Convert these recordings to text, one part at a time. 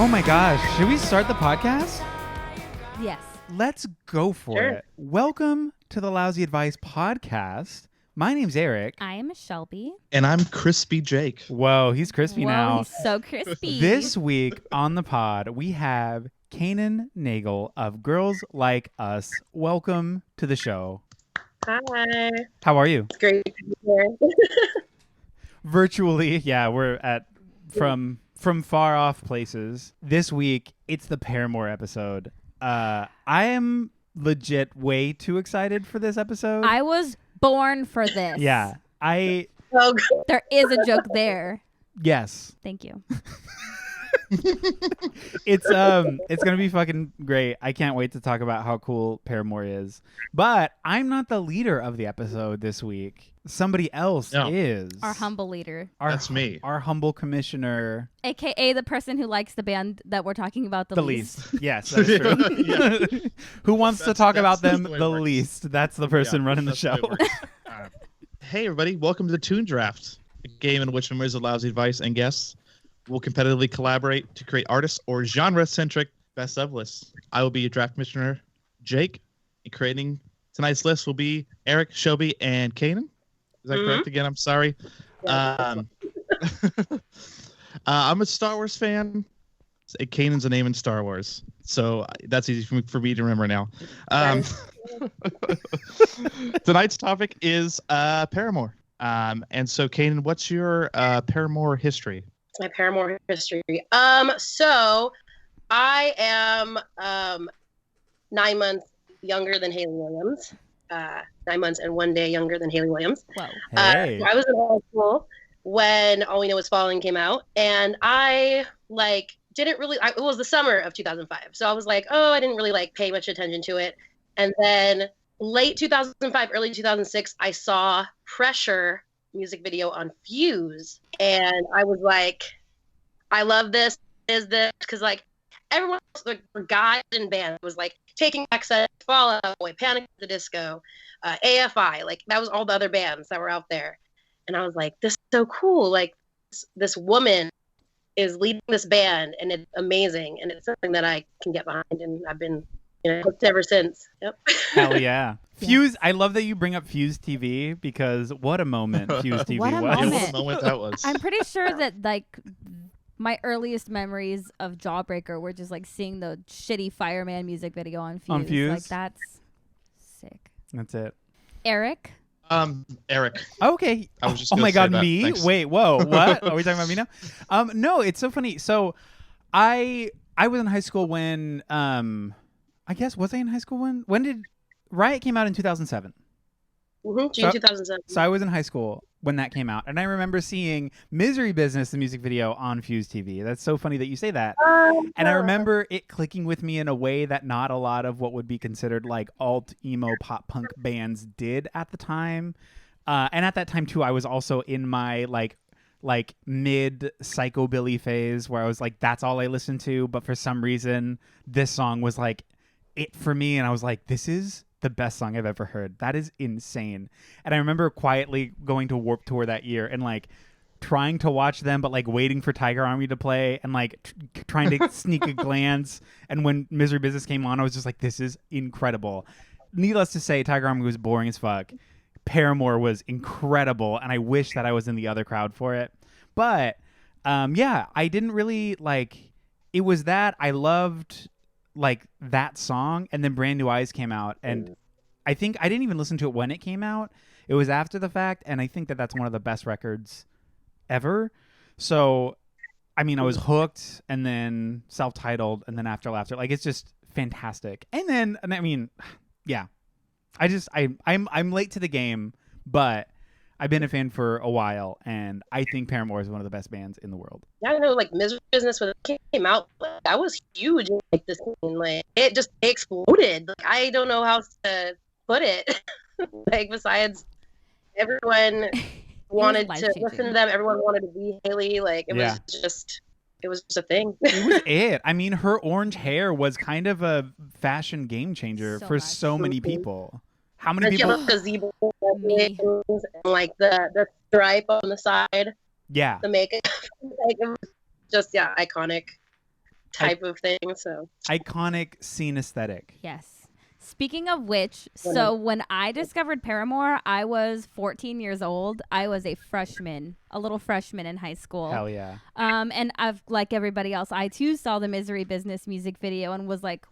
Oh my gosh, should we start the podcast? Yes. Let's go for it. Welcome to the Lousy Advice Podcast. My name's Eric. I am Shelby. And I'm Crispy Jake. Whoa, he's crispy now. He's so crispy. This week on the pod, we have Kanan Nagel of Grrrls Like Us. Welcome to the show. Hi. How are you? It's great to be here. Virtually, yeah, we're at from far off places. This week, it's the Paramore episode. I am legit way too excited for this episode. I was born for this. Yeah. Oh, good. There is a joke there. Yes. Thank you. It's gonna be fucking great. I can't wait to talk about how cool Paramore is. But I'm not the leader of the episode this week. Somebody else is. Our humble leader. That's me. Our humble commissioner. AKA the person who likes the band that we're talking about the least. Yes, that's true. Who wants to talk about them the works. least? That's the person running the That's show. way it works. Hey, everybody. Welcome to the Toon Draft, a game in which members of Lousy Advice and guests will competitively collaborate to create artist or genre-centric best of lists. I will be your draft commissioner, Jake, and creating tonight's list will be Eric, Shelby, and Kanan. Is that correct again? I'm sorry. I'm a Star Wars fan. Kanan's a name in Star Wars, so that's easy for me to remember now. Tonight's topic is Paramore. And so, Kanan, what's your Paramore history? My Paramore history. So I am 9 months younger than Haley Williams. 9 months and 1 day younger than Haley Williams. Whoa. Hey. So I was in high school when All We Know Is Falling came out, and I didn't really. It was the summer of 2005, so I was like, oh, I didn't really pay much attention to it. And then late 2005, early 2006, I saw Pressure music video on Fuse, and I was like, I love this. Is this because everyone else, for guys in bands was Taking Back Sunday, Fall Out Boy, Panic at the Disco, AFI, that was all the other bands that were out there, and I was like, this is so cool. This woman is leading this band, and it's amazing, and it's something that I can get behind, and I've been hooked ever since. Yep. Hell yeah. Fuse, I love that you bring up Fuse TV because what a moment Fuse TV What a was. moment. What a moment that was. I'm pretty sure that my earliest memories of Jawbreaker were just seeing the shitty Fireman music video on Fuse. On Fuse? That's sick. That's it. Eric? Eric. Okay. I was just oh gonna my say God, that. me? Thanks. Wait, whoa, what? Are we talking about me now? No, it's so funny. So I was in high school when I guess was I in high school when did Riot came out in 2007? June 2007. So I was in high school when that came out, and I remember seeing Misery Business, the music video, on Fuse TV. That's so funny that you say that. And I remember it clicking with me in a way that not a lot of what would be considered alt emo pop punk bands did at the time. And at that time too, I was also in my mid psychobilly phase where I was that's all I listened to. But for some reason, this song was it for me, and I was like, this is the best song I've ever heard. That is insane. And I remember quietly going to Warped Tour that year and trying to watch them, but waiting for Tiger Army to play and trying to sneak a glance. And when Misery Business came on, I was just this is incredible. Needless to say, Tiger Army was boring as fuck. Paramore was incredible, and I wish that I was in the other crowd for it. But yeah, I didn't really it was that I loved that song, and then Brand New Eyes came out, and I think I didn't even listen to it when it came out. It was after the fact, and I think that that's one of the best records ever. So I mean, I was hooked, and then Self-Titled, and then After Laughter. It's just fantastic. And I mean, yeah, I'm late to the game, but I've been a fan for a while, and I think Paramore is one of the best bands in the world. I don't know, Misery Business when it came out, that was huge. This scene, it just exploded. I don't know how to put it. Besides, everyone wanted to listen to them. Everyone wanted to be Haley. It was just a thing. It was it. I mean, her orange hair was kind of a fashion game changer for so many people. How many people? The gazebo and the stripe on the side. Yeah. The makeup. It was just iconic. type of thing. So iconic scene aesthetic. Yes. Speaking of which, so when I discovered Paramore, I was 14 years old. I was a little freshman in high school. Hell yeah. And I've, like everybody else, I too saw the Misery Business music video and was like,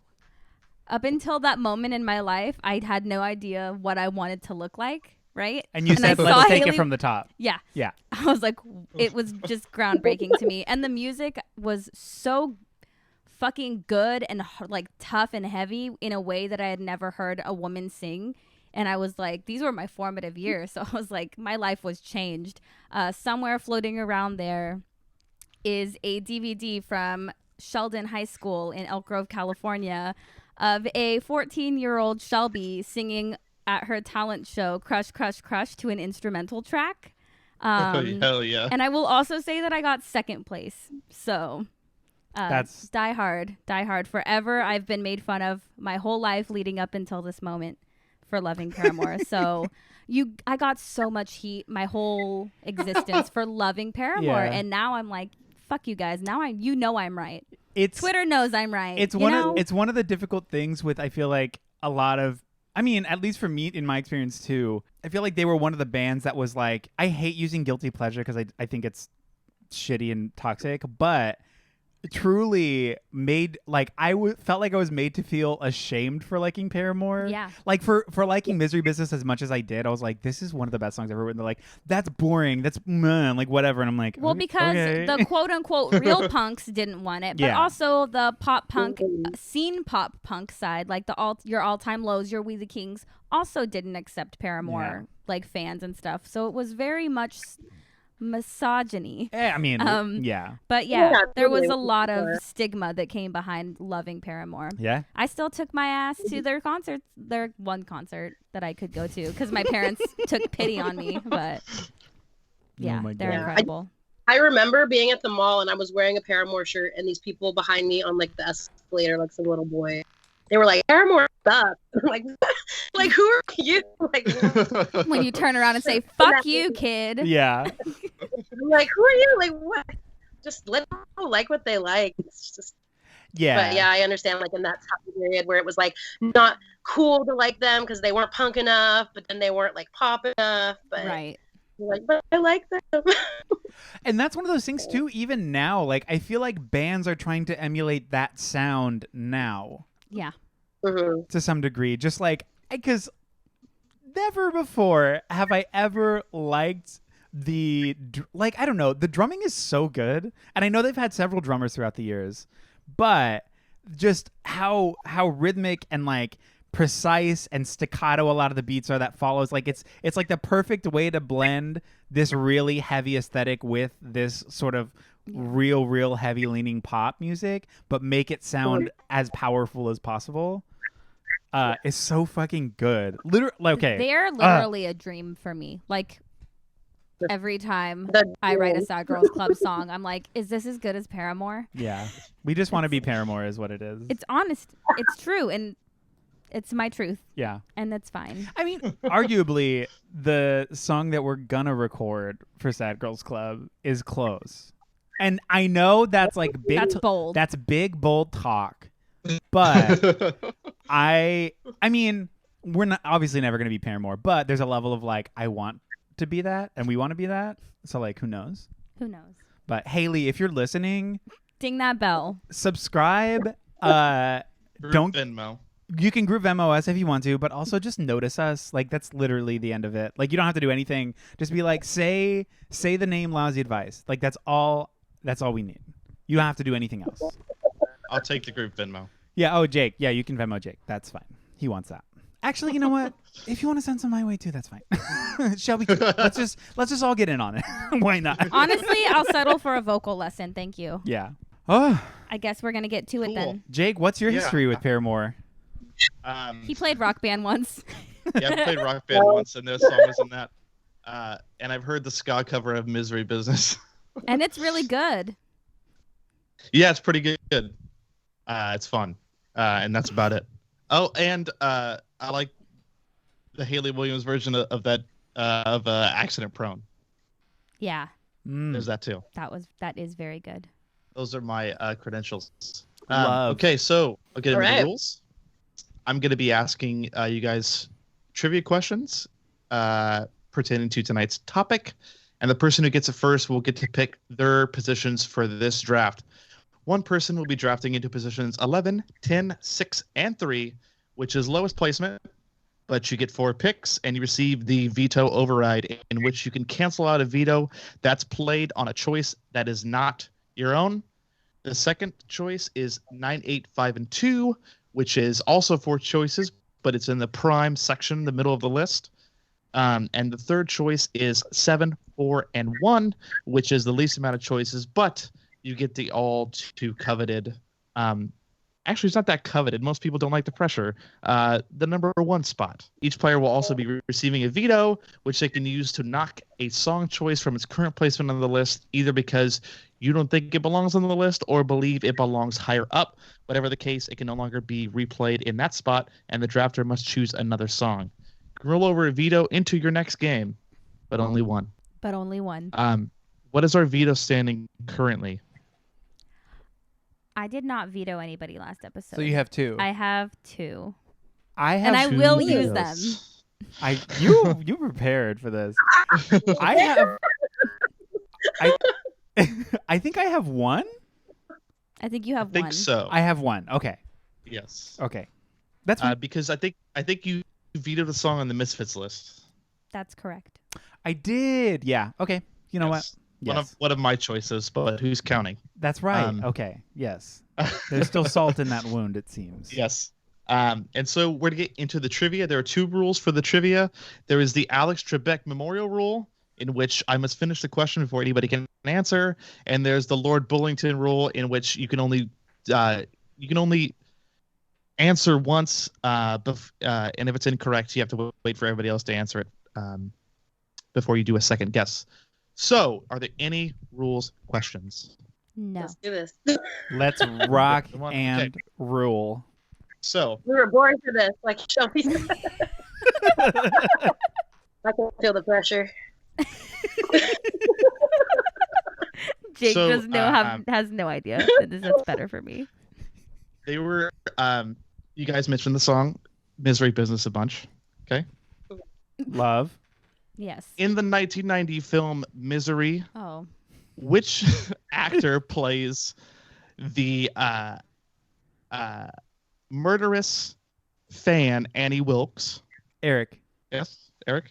up until that moment in my life, I had no idea what I wanted to look like. Right? And you said, let's take it from the top. Yeah. Yeah. I was like, it was just groundbreaking to me. And the music was so fucking good and like tough and heavy in a way that I had never heard a woman sing. And I was like, these were my formative years. So I was like, my life was changed. Somewhere floating around there is a DVD from Sheldon High School in Elk Grove, California, of a 14-year-old Shelby singing at her talent show Crush, Crush, Crush to an instrumental track. Hell yeah. And I will also say that I got second place. So That's die hard forever. I've been made fun of my whole life leading up until this moment for loving Paramore. So I got so much heat my whole existence for loving Paramore. Yeah. And now I'm like, fuck you guys. Now I'm right. it's Twitter knows I'm right. it's one of the difficult things with, I feel like, a lot of, I mean, at least for me, in my experience too, I feel like they were one of the bands that was like, I hate using guilty pleasure because I think it's shitty and toxic, but truly made, like, felt like I was made to feel ashamed for liking Paramore. Yeah. Like for liking Misery Business as much as I did, I was like, this is one of the best songs ever written. They're like, that's boring. That's like whatever. And I'm like, Well, okay, because okay. the quote unquote real punks didn't want it, but Yeah. also the pop punk scene, pop punk side, like your all time lows, your We the Kings, also didn't accept Paramore, like fans and stuff. So it was very much misogyny. I mean, yeah. But yeah, there was totally. a lot of stigma that came behind loving Paramore. Yeah. I still took my ass to their concerts, their one concert that I could go to because my parents took pity on me. But yeah, Oh my they're God. incredible. I remember being at the mall and I was wearing a Paramore shirt, and these people behind me on like the escalator, like some little boy, they were like, Paramore sucks. I'm like, like, who are you? Like, When you turn around and say, fuck you, kid. Yeah. I'm like, who are you? Like, what? Just let people like what they like. It's just, Yeah. but yeah, I understand, like, in that time period where it was like not cool to like them because they weren't punk enough, but then they weren't like pop enough. But Right. like, but I like them. And that's one of those things too, even now, like, I feel like bands are trying to emulate that sound now Yeah. Mhm. to some degree. Just like, because never before have I ever liked like, I don't know, the drumming is so good. And I know they've had several drummers throughout the years, but just how rhythmic and like precise and staccato a lot of the beats are that follows, like it's like the perfect way to blend this really heavy aesthetic with this sort of real heavy leaning pop music, but make it sound as powerful as possible. It's so fucking good. Literally, okay. They're literally a dream for me. Like, every time The I write a dream. Sad Girls Club song, I'm like, is this as good as Paramore? Yeah, we just want to be Paramore, is what it is. It's honest. It's true. And it's my truth. Yeah. And that's fine. I mean, arguably, the song that we're gonna record for Sad Girls Club is Close. And I know that's like big. That's bold. That's big, bold talk. But I mean, we're not obviously never gonna be Paramore, but there's a level of like, I want to be that, and we want to be that. So like, who knows? Who knows? But Haley, if you're listening, Ding that bell. subscribe. Group Don't Venmo. You can group Venmo us if you want to, but also just notice us. Like, that's literally the end of it. Like, you don't have to do anything. Just be like, say the name Lousy Advice. Like, that's all we need. You don't have to do anything else. I'll take the group Venmo. Yeah. Oh, Jake. Yeah, you can Venmo Jake. That's fine. He wants that. Actually, you know what? If you want to send some my way too, that's fine. Shall we? Let's just all get in on it. Why not? Honestly, I'll settle for a vocal lesson. Thank you. Yeah. Oh, I guess we're going to get to it Cool. then. Jake, what's your Yeah. history with Paramore? He played Rock Band once. Yeah, I played Rock Band once, and this song was in that. And I've heard the ska cover of Misery Business. And it's really good. Yeah, it's pretty good. It's fun. And that's about it. Oh, and I like the Haley Williams version of that of Accident Prone. Yeah. Mm. There's that too. That is very good. Those are my credentials. Love. Okay, so I'll get into All right. the rules. I'm going to be asking you guys trivia questions pertaining to tonight's topic, and the person who gets it first will get to pick their positions for this draft. One person will be drafting into positions 11, 10, 6, and 3, which is lowest placement, but you get 4 picks, and you receive the veto override, in which you can cancel out a veto that's played on a choice that is not your own. The second choice is 9, 8, 5, and 2, which is also 4 choices, but it's in the prime section, the middle of the list. And the third choice is 7, 4, and 1, which is the least amount of choices, but you get the all too coveted. Actually, it's not that coveted. Most people don't like the pressure. The number 1 spot. Each player will also be receiving a veto, which they can use to knock a song choice from its current placement on the list, either because you don't think it belongs on the list or believe it belongs higher up. Whatever the case, it can no longer be replayed in that spot, and the drafter must choose another song. You can roll over a veto into your next game, but only one. But only one. What is our veto standing currently? I did not veto anybody last episode. So you have 2. I have 2. I have And I 2 will use vetoes. them. You prepared for this. I have. I think I have 1. I think you have I think one. so. I have 1. Okay. Yes. Okay. That's fine. Because I think you vetoed the song on the Misfits list. That's correct. I did. Yeah. Okay. You know what? Yes. One of my choices, but who's counting? That's right. Okay. Yes. There's still salt in that wound, it seems. Yes. And so we're to get into the trivia. There are 2 rules for the trivia. There is the Alex Trebek Memorial Rule, in which I must finish the question before anybody can answer, and there's the Lord Bullington Rule, in which you can only answer once, and if it's incorrect, you have to wait for everybody else to answer it before you do a second guess. So, are there any rules questions? No. Let's do this. Let's rock Come on, and rule. So, We were born for this. Like, Shelby said. I can feel the pressure. Jake So, has no idea. That's better for me. they were, you guys mentioned the song Misery Business a bunch, okay? Love. Yes. In the 1990 film Misery, Oh. which actor plays the murderous fan Annie Wilkes? Eric. Yes, Eric?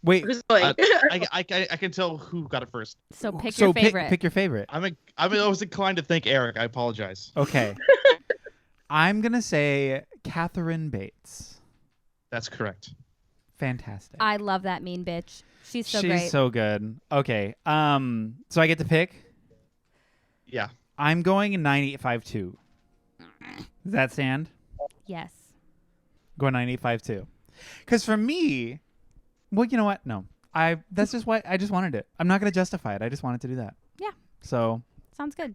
Wait. Who's going? I can tell who got it first. So pick your favorite. Pick your favorite. I'm always inclined to think Eric. I apologize. Okay. I'm going to say Catherine Bates. That's correct. Fantastic. I love that mean bitch. She's so She's great. so good. Okay. So I get to pick? Yeah. I'm going in 9852. Does that stand? Yes. Going 9852. Because for me, well, you know what? No. That's just what I just wanted it. I'm not going to justify it. I just wanted to do that. Yeah. So Sounds good.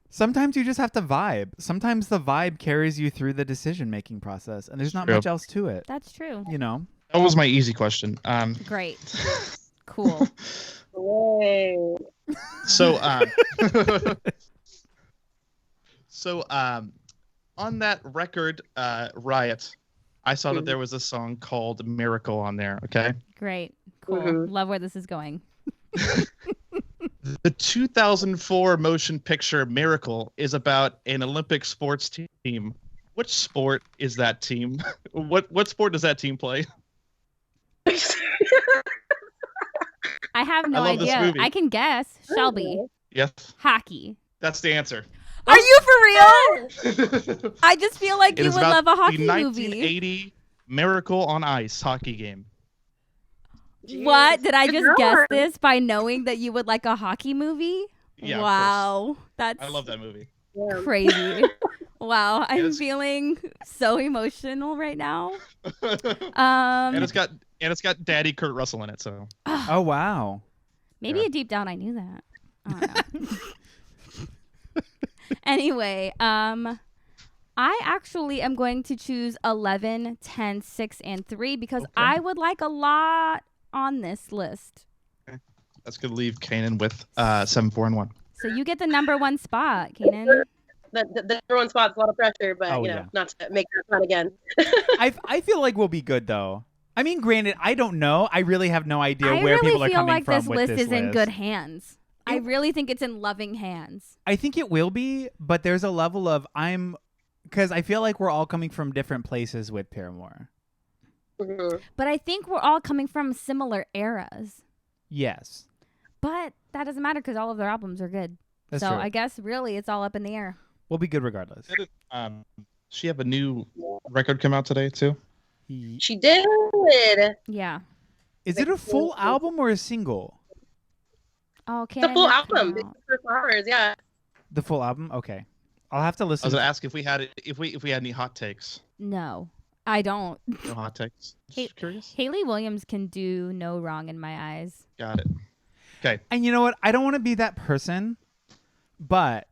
sometimes you just have to vibe. Sometimes the vibe carries you through the decision-making process, and there's not True. much else to it. That's true. You know? That was my easy question. Great. Cool. Yay. So on that record, Riot, I saw that there was a song called Miracle on there, okay? Great. Cool. Mhm. Love where this is going. The 2004 motion picture Miracle is about an Olympic sports team. Which sport is that team? What sport does that team play? I have no I love this idea. movie. I can guess. Shelby. Yes, Hockey. that's the answer. Are you for real? It I just feel like you is would about love a hockey the movie. 1980 Miracle on Ice hockey game. What? Did I Good just guess job. this by knowing that you would like a hockey movie? Yeah, of Wow. That's I love that movie. Yeah. crazy. Wow. I'm it's- feeling so emotional right now. And it's got Daddy Kurt Russell in it, so Oh, wow. Maybe Yeah. deep down I knew that. I don't know. Anyway, I actually am going to choose 11, 10, 6, and 3 because Okay. I would like a lot on this list. that's gonna leave Kanan with 7, 4, and 1. So you get the number 1 spot, Kanan. the number one spot's a lot of pressure, but not to make that fun again. I feel like we'll be good though. I mean, granted, I don't know. I really have no idea where people are coming from with this list. I really feel like this list is in good hands. I really think it's in loving hands. I think it will be, but there's a level of because I feel like we're all coming from different places with Paramore. Mm-hmm. But I think we're all coming from similar eras. Yes. But that doesn't matter because all of their albums are good. That's so true. I guess really it's all up in the air. We'll be good regardless. She have a new record come out today too? She did. Yeah. Is it a full album or a single? Oh, it's a full album. For Flowers, yeah. The full album? Okay. I'll have to listen. I was gonna ask if we had any hot takes. No, I don't. No hot takes. Just curious. Haley Williams can do no wrong in my eyes. Got it. Okay. And you know what? I don't want to be that person, but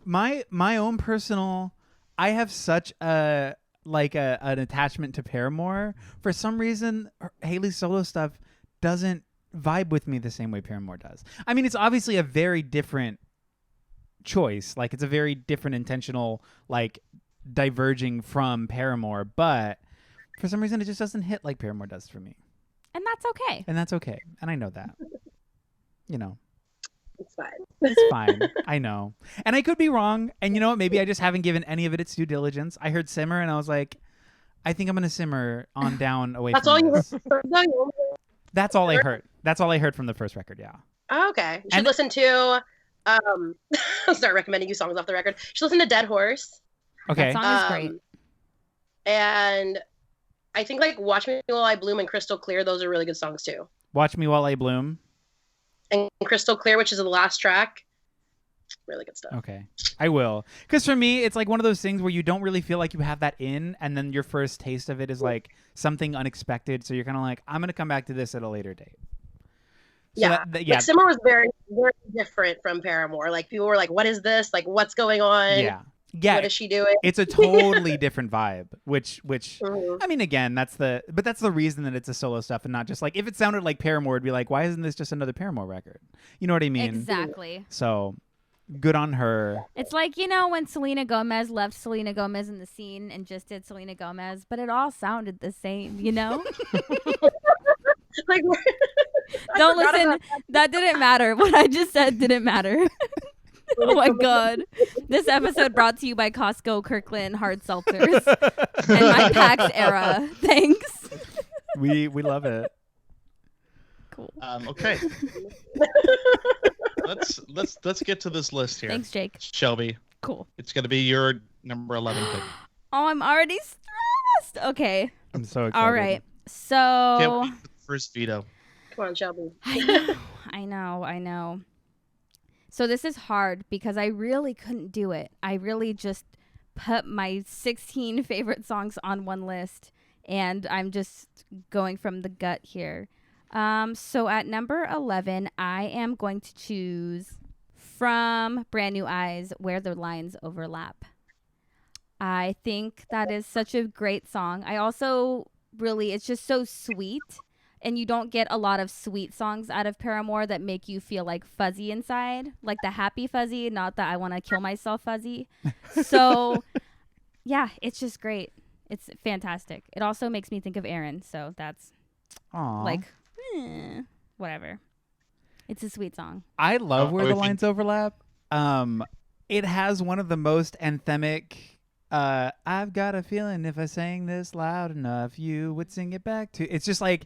my own personal, I have such an attachment to Paramore. For some reason, Haley's solo stuff doesn't vibe with me the same way Paramore does. I mean, it's obviously a very different choice. Like, it's a very different intentional, like, diverging from Paramore, but for some reason it just doesn't hit like Paramore does for me. And that's okay. And that's okay. And I know that. You know. It's fine. It's fine. I know. And I could be wrong. And you know what? Maybe I just haven't given any of it its due diligence. I heard Simmer and I was like, I think I'm going to simmer on down away That's from all this. you heard? That's all I heard. That's all I heard from the first record, yeah. Oh, okay. You should listen to I'll start recommending you songs off the record. You should listen to Dead Horse. Okay. That song is great. And I think like Watch Me While I Bloom and Crystal Clear, those are really good songs too. Watch Me While I Bloom. And Crystal Clear, which is the last track. Really good stuff. Okay. I will. Because for me, it's like one of those things where you don't really feel like you have that in, and then your first taste of it is like something unexpected. So you're kind of like, I'm going to come back to this at a later date. So yeah. Yeah. Like, Simmer was very, very different from Paramore. Like, people were like, what is this? Like, what's going on? Yeah. Yeah. What is she doing? It's a totally different vibe, which Mhm. I mean, again, that's the reason that it's a solo stuff and not just like, if it sounded like Paramore, it'd be like, why isn't this just another Paramore record? You know what I mean? Exactly. So good on her. It's like, you know, when Selena Gomez left Selena Gomez in the scene and just did Selena Gomez, but it all sounded the same, you know? Like, Don't listen. That didn't matter. What I just said didn't matter. Oh my God. This episode brought to you by Costco, Kirkland, Hard Seltzers, and my PAX era. Thanks. We love it. Cool. Okay. let's get to this list here. Thanks, Jake. Shelby. Cool. It's gonna be your number 11 pick. Oh, I'm already stressed. Okay. I'm so excited. All right. So Can't wait for the first veto. Come on, Shelby. I know. So this is hard because I really couldn't do it. I really just put my 16 favorite songs on one list, and I'm just going from the gut here. So at number 11, I am going to choose from Brand New Eyes, Where the Lines Overlap. I think that is such a great song. I also really, it's just so sweet. And you don't get a lot of sweet songs out of Paramore that make you feel like fuzzy inside, like the happy fuzzy, not that I want to kill myself fuzzy. So, yeah, it's just great. It's fantastic. It also makes me think of Aaron, so that's Aww. like, whatever. It's a sweet song. I love Where the if you- Lines Overlap. It has one of the most anthemic. I've got a feeling if I sang this loud enough, you would sing it back to. It's just like.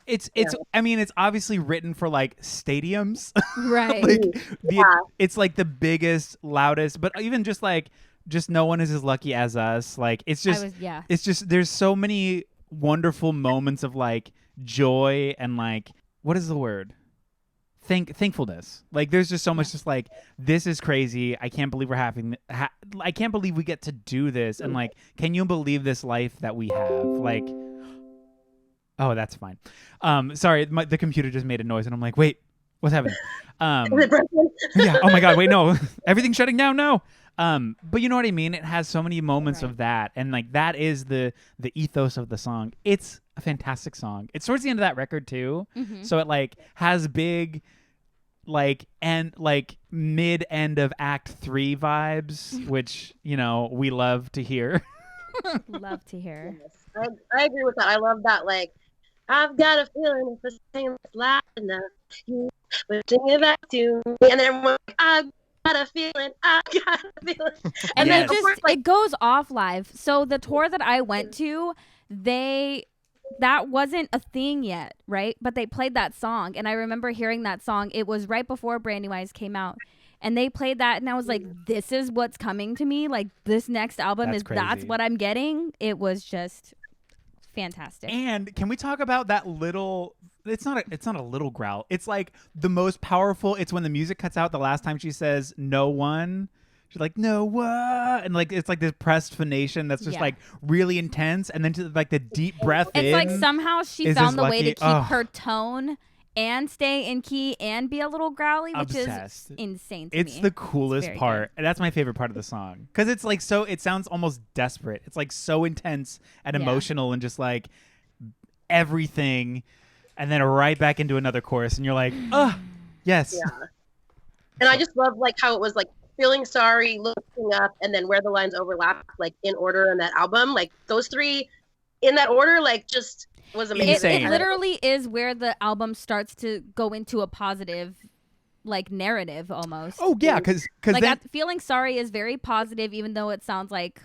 It's I mean, it's obviously written for like stadiums. Right. It's like the biggest, loudest, but even just no one is as lucky as us. Like it's just there's so many wonderful moments of like joy and like, what is the word? Thankfulness. Like there's just so much just like, this is crazy. I can't believe we're having I can't believe we get to do this. And like, can you believe this life that we have? Like, oh, that's fine. Sorry, the computer just made a noise, and I'm like, wait, what's happening? Yeah. Oh my God. Wait, no. Everything's shutting down. No. But you know what I mean? It has so many moments of that, and like that is the ethos of the song. It's a fantastic song. It's towards the end of that record too, so it like has big like mid end of Act 3 vibes, which we love to hear. Love to hear. Yes, I agree with that. I love that. Like, I've got a feeling if I sing this loud enough, you will sing it back to me, and then everyone's like, I've got a feeling. And Yes. then just it goes off live. So the tour that I went to, that wasn't a thing yet, right? But they played that song, and I remember hearing that song. It was right before Brandy Wise came out, and they played that, and I was like, "This is what's coming to me. Like this next album That's crazy. that's what I'm getting." It was just fantastic. And can we talk about that little? It's not a little growl. It's like the most powerful. It's when the music cuts out. The last time she says "no one." She's like, no, what? And like, it's like this pressed phonation that's just like really intense. And then to like the deep breath it's like somehow she is found this the way to lucky- keep Ugh. her tone and stay in key and be a little growly, which Obsessed. is insane to It's me. the coolest very part. And that's my favorite part of the song. Because it's like so, it sounds almost desperate. It's like so intense and Yeah. emotional and just like everything. And then right back into another chorus. And you're like, oh, yes. Yeah. And I just love like how it was like feeling sorry, looking up, and then where the lines overlap, like in order in that album. Like those three in that order, like just was amazing. Insane. It literally is where the album starts to go into a positive like narrative almost. Oh, yeah. Because like then, feeling sorry is very positive, even though it sounds like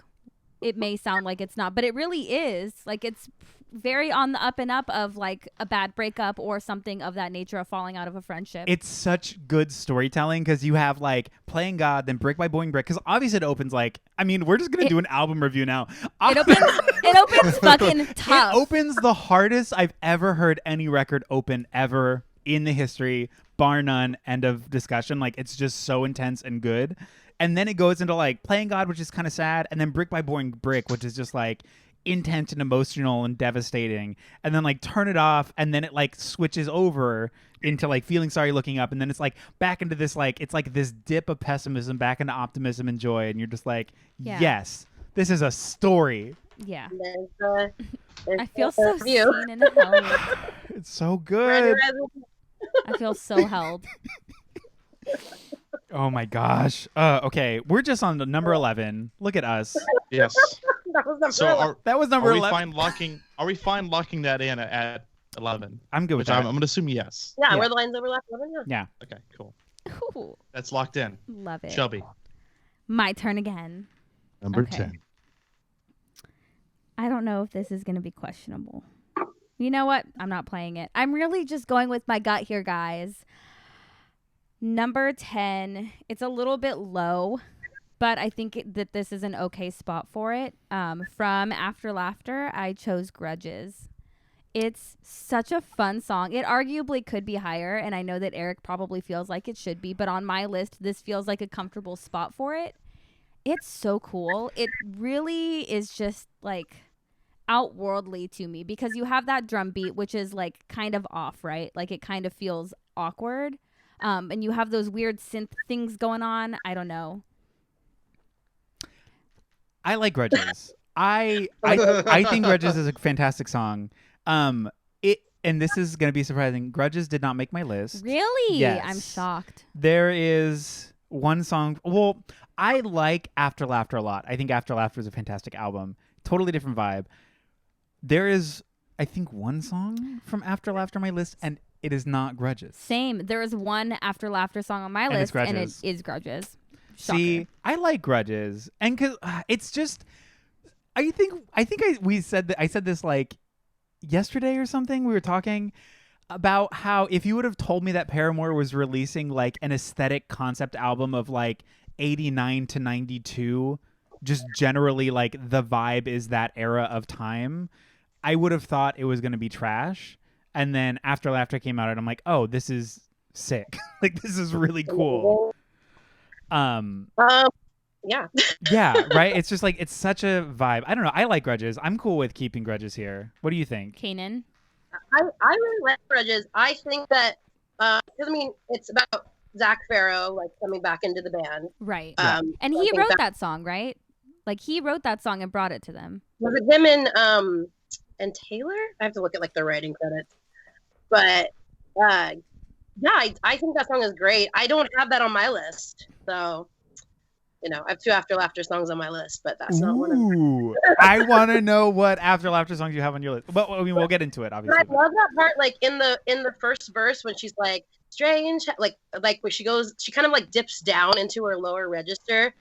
it may sound like it's not, but it really is. Like it's very on the up and up of like a bad breakup or something of that nature, of falling out of a friendship. it's such good storytelling because you have like Playing God, then Brick by Boing Brick. Because obviously it opens like, I mean, we're just going to do an album review now. It opens fucking tough. It opens the hardest I've ever heard any record open ever in the history, bar none, end of discussion. Like, it's just so intense and good. And then it goes into like Playing God, which is kind of sad. And then Brick by Boing Brick, which is just like intense and emotional and devastating. And then like Turn It Off. And then it like switches over into like Feeling Sorry, Looking Up. And then it's like back into this, like, it's like this dip of pessimism back into optimism and joy. And you're just like, Yeah. yes, this is a story. Yeah. And there's I feel so view. seen and held. It's so good. I feel so held. Oh my gosh. Okay, we're just on the number 11. Look at us. Yes. That was number So 11. That was number are we 11. fine locking? Are we fine locking that in at 11? I'm good with Which I'm that. going to assume yes. Yeah, Yeah. where the lines overlap. 11, yeah. Yeah. Okay, cool. Ooh, That's locked in. love it. Shelby. My turn again. Number Okay. 10. I don't know if this is going to be questionable. You know what? I'm not playing it. I'm really just going with my gut here, guys. Number 10. It's a little bit low, but I think that this is an okay spot for it. From After Laughter, I chose Grudges. It's such a fun song. It arguably could be higher, and I know that Eric probably feels like it should be, but on my list, this feels like a comfortable spot for it. It's so cool. It really is just like outworldly to me because you have that drum beat, which is like kind of off, right? Like it kind of feels awkward. And you have those weird synth things going on. I don't know. I like Grudges. I think Grudges is a fantastic song. And this is going to be surprising. Grudges did not make my list. Really? Yes. I'm shocked. There is one song. Well, I like After Laughter a lot. I think After Laughter is a fantastic album. Totally different vibe. There is, I think, one song from After Laughter on my list, and it is not Grudges. Same. There is one After Laughter song on my And it's list, and it Grudges. is Grudges. Shocker. See, I like Grudges, and because it's just, I said this like yesterday or something. We were talking about how if you would have told me that Paramore was releasing like an aesthetic concept album of like 89 to 92, just generally like the vibe is that era of time, I would have thought it was going to be trash. And then After Laughter came out and I'm like, oh, this is sick. Like, this is really cool. Yeah. Yeah, right? It's just like, it's such a vibe. I don't know. I like Grudges. I'm cool with keeping Grudges here. What do you think? Kanan. I really like Grudges. I think that, because I mean, it's about Zach Farrow, like, coming back into the band. Right. Yeah. And I he think wrote that song, right? Like, he wrote that song and brought it to them. Was it him and Taylor? I have to look at, like, the writing credits. But Yeah, I think that song is great. I don't have that on my list, so I have 2 After Laughter songs on my list, but that's not one of them. Ooh, I want to know what After Laughter songs you have on your list. But I mean, we'll get into it, But obviously. I love that part, like in the first verse when she's like strange, like when she kind of like dips down into her lower register.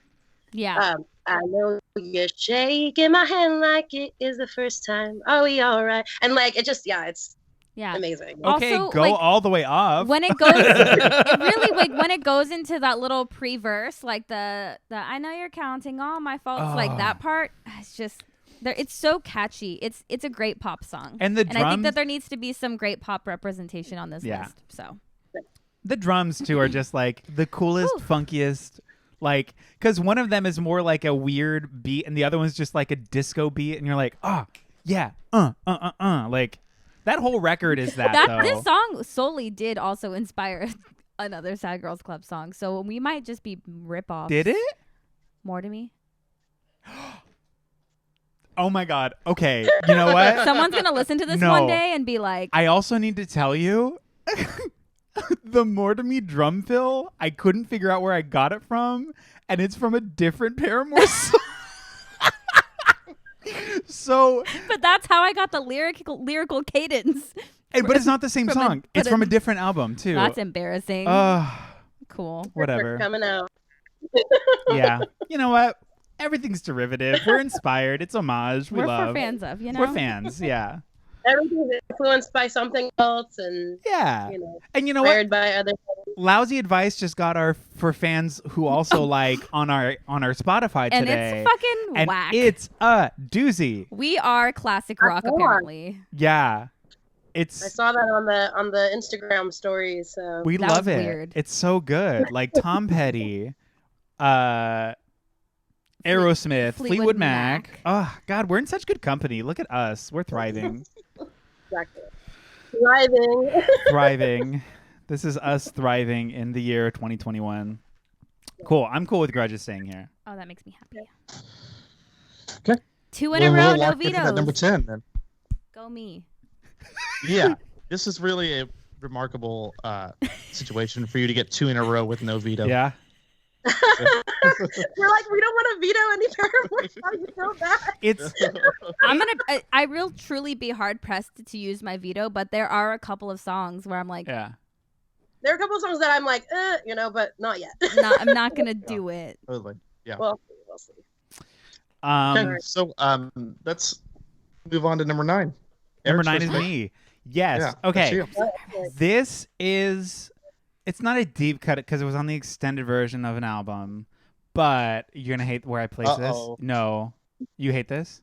Yeah. I know you're shaking my hand like it is the first time. Are we all right? And like it just, it's amazing. Okay, Also, go like, all the way up. when it goes, it really, like, when it goes into that little pre-verse, like the I know you're counting all my faults, like that part, it's just it's so catchy. It's a great pop song, and the drums, I think that there needs to be some great pop representation on this list. So the drums too are just like the coolest, funkiest. Like, because one of them is more like a weird beat, and the other one's just like a disco beat, and you're like, like. That whole record is that though. This song solely did also inspire another Sad Girls Club song, so we might just be rip-offs. Did it? More to Me? Oh my God. Okay. You know what? Someone's going to listen to this one day and be like... I also need to tell you, the More to Me drum fill, I couldn't figure out where I got it from, and it's from a different Paramore song. So, but that's how I got the lyrical cadence. But it's not the same song. It's from a different album too. That's embarrassing. Cool. Whatever. Coming out. Yeah. You know what? Everything's derivative. We're inspired. It's homage. We're fans of. We're fans. Yeah. Everything's influenced by something else, and and you know inspired what? by other things. Lousy Advice just got for fans who also like on our Spotify and today. It's fucking whack. It's a doozy. We are classic rock, apparently. Yeah, I saw that on the Instagram stories. So. We love it. Weird. It's so good. Like Tom Petty, Aerosmith, Fleetwood Mac. Oh God, we're in such good company. Look at us. We're thriving. Exactly. Thriving. This is us thriving in the year 2021. Cool. I'm cool with Grudges staying here. Oh, that makes me happy. Okay. 2 in a row, no lock into vetoes. that number 10 then. Go me. Yeah. This is really a remarkable situation for you to get 2 in a row with no veto. Yeah. We're like, we don't want to veto any Paramore song. You know that? It's. I will truly be hard pressed to use my veto, but there are a couple of songs where I'm like, Yeah. There are a couple of songs that I'm like, but not yet. I'm not gonna do it. Totally. Yeah. We'll see. Okay, so let's move on to number 9. Number Eric's 9 is first pick. me. Yes. Yeah, Okay. that's This is. It's not a deep cut because it was on the extended version of an album, but you're gonna hate where I place Uh-oh. this. No, you hate this.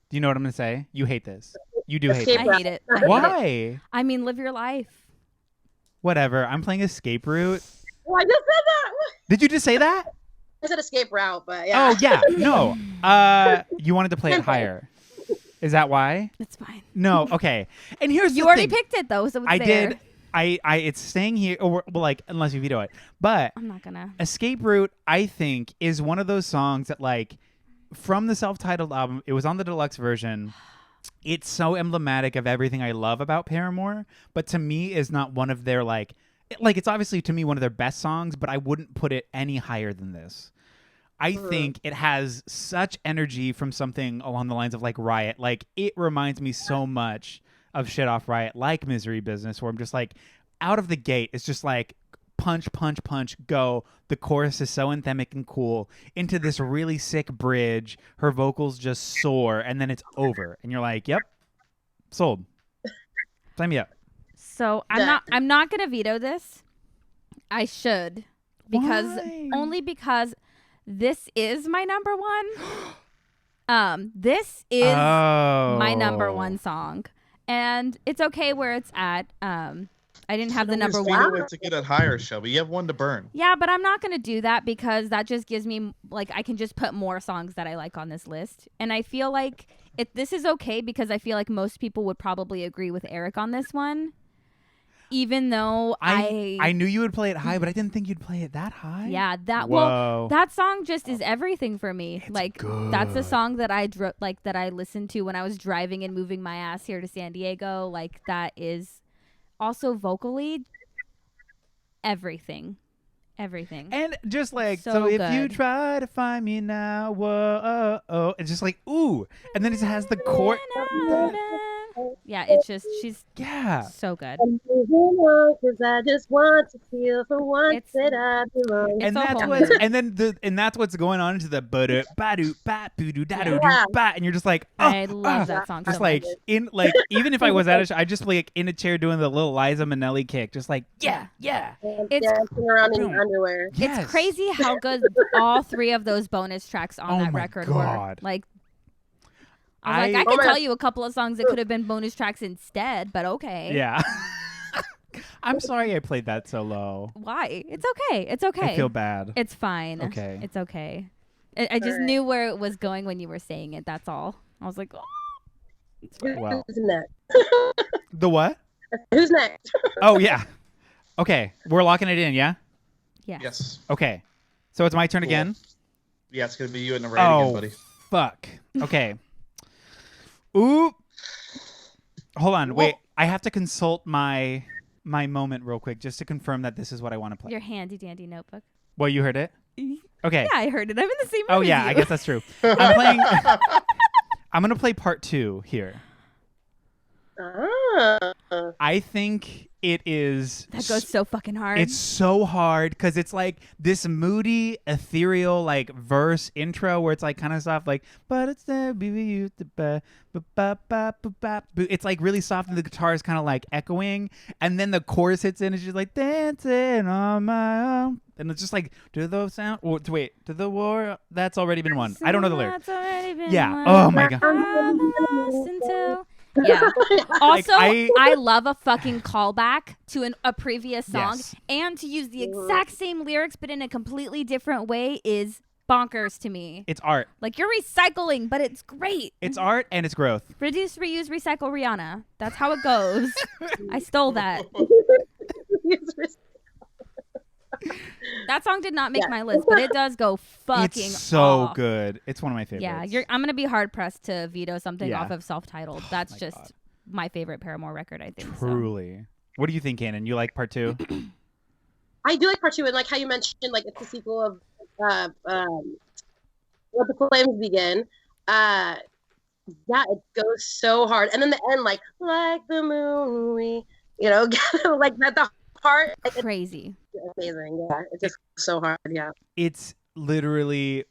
Do you know what I'm gonna say? You hate this. You do hate Escape this. I hate it. I hate it. Why? I mean, live your life. Whatever. I'm playing Escape Route. Well, I just said that. Did you just say that? I said Escape Route, but yeah. Oh yeah. No. You wanted to play it higher. Is that why? It's fine. No. Okay. And here's You the already thing. picked it though, so it's I there. did. It's staying here, or well, like unless you veto it. But I'm not gonna. Escape Route, I think, is one of those songs that, like, from the self-titled album, it was on the deluxe version. It's so emblematic of everything I love about Paramore, but to me is not one of their like it's obviously to me one of their best songs, but I wouldn't put it any higher than this. I think it has such energy from something along the lines of like Riot. Like it reminds me so much of Shit Off Riot, like Misery Business, where I'm just like out of the gate, it's just like punch, punch, punch, go. The chorus is so anthemic and cool into this really sick bridge. Her vocals just soar, and then it's over, and you're like, "Yep, sold. Sign me up." So I'm not gonna veto this. I should only because this is my number one. This is my number one song, and it's okay where it's at. I didn't have the number one to get it higher, Shelby. You have one to burn. Yeah, but I'm not going to do that because that just gives me, like, I can just put more songs that I like on this list. And I feel like this is okay because I feel like most people would probably agree with Eric on this one. Even though I knew you would play it high, but I didn't think you'd play it that high. Yeah, Whoa. that song just is everything for me. It's like good. That's a song that that I listened to when I was driving and moving my ass here to San Diego. Like that is also vocally everything. And just like, So so if you good. try to find me now, whoa, oh, it's just like, ooh. And then it has the chord. Yeah, it's just, she's Yeah. so good. I'm moving on 'cause I just want to feel for once It's- that I belong. It's And a that's whole what's mood. and that's what's going on into the ba-do, ba-do, ba-boo-doo, da-do, Yeah. ba, and you're just like, oh, I love that song just so like much. in like even if I was at a show, I just like in a chair doing the little Liza Minnelli kick, just like yeah. And It's- dancing around in Boom. underwear. Yes. It's crazy how good all 3 of those bonus tracks on Oh that my record God. were. Like, I was like, I I- could Oh my- tell you a couple of songs that could have been bonus tracks instead, but okay. Yeah. I'm sorry I played that so low. Why? It's okay. It's okay. I feel bad. It's fine. Okay. It's okay. I just Alright. knew where it was going when you were saying it. That's all. I was like, oh. Wow. Who's next? The what? Who's next? Oh yeah. Okay, we're locking it in, yeah? Yeah. Yes. Okay. So it's my turn Cool. again? Yeah, it's gonna be you in the right again, Oh, buddy. fuck. Okay. Ooh. Hold on. Wait. I have to consult my moment real quick just to confirm that this is what I want to play. Your handy dandy notebook. Well, you heard it? Okay. Yeah, I heard it. I'm in the same room Oh as yeah, you. I guess that's true. I'm playing I'm going to play part 2 here. Ah. I think it is That goes so fucking hard. It's so hard because it's like this moody, ethereal, like verse intro where it's like kind of soft, like, but it's there, it's like really soft and the guitar is kind of like echoing. And then the chorus hits in and she's like, dancing on my own. And it's just like, do those sound? Or, wait, to the war? That's already been won. I don't know the lyrics. That's already been Yeah. won. Oh my God. I'm lost until- Yeah. Also, Like, I love a fucking callback to a previous song, Yes. and to use the exact same lyrics but in a completely different way is bonkers to me. It's art. Like, you're recycling, but it's great. It's art and it's growth. Reduce, reuse, recycle, Rihanna. That's how it goes. I stole that. That song did not make Yeah. my list, but it does go fucking It's so off. good. It's one of my favorites. Yeah, I'm gonna be hard pressed to veto something Yeah. off of self-titled. That's my just God. my favorite Paramore record, I think. so. Truly. What do you think, Kanan? You like part 2? I do like part 2, and like how you mentioned, like it's the sequel of Let the Flames Begin. Yeah, it goes so hard, and then the end, like the moon, we, like that. The part, like, Crazy. it's amazing. Yeah, it just goes so hard. Yeah. It's literally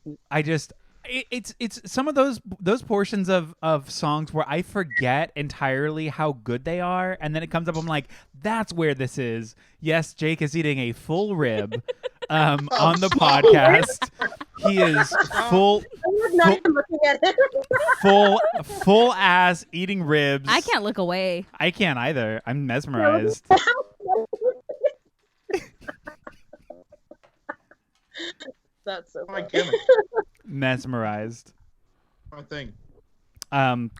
it's some of those portions of songs where I forget entirely how good they are, and then it comes up, I'm like, that's where this is. Yes, Jake is eating a full rib on the podcast. He is full I was not even looking at it. full ass eating ribs. I can't look away. I can't either. I'm mesmerized. That's so My funny. goodness. Mesmerized. My thing.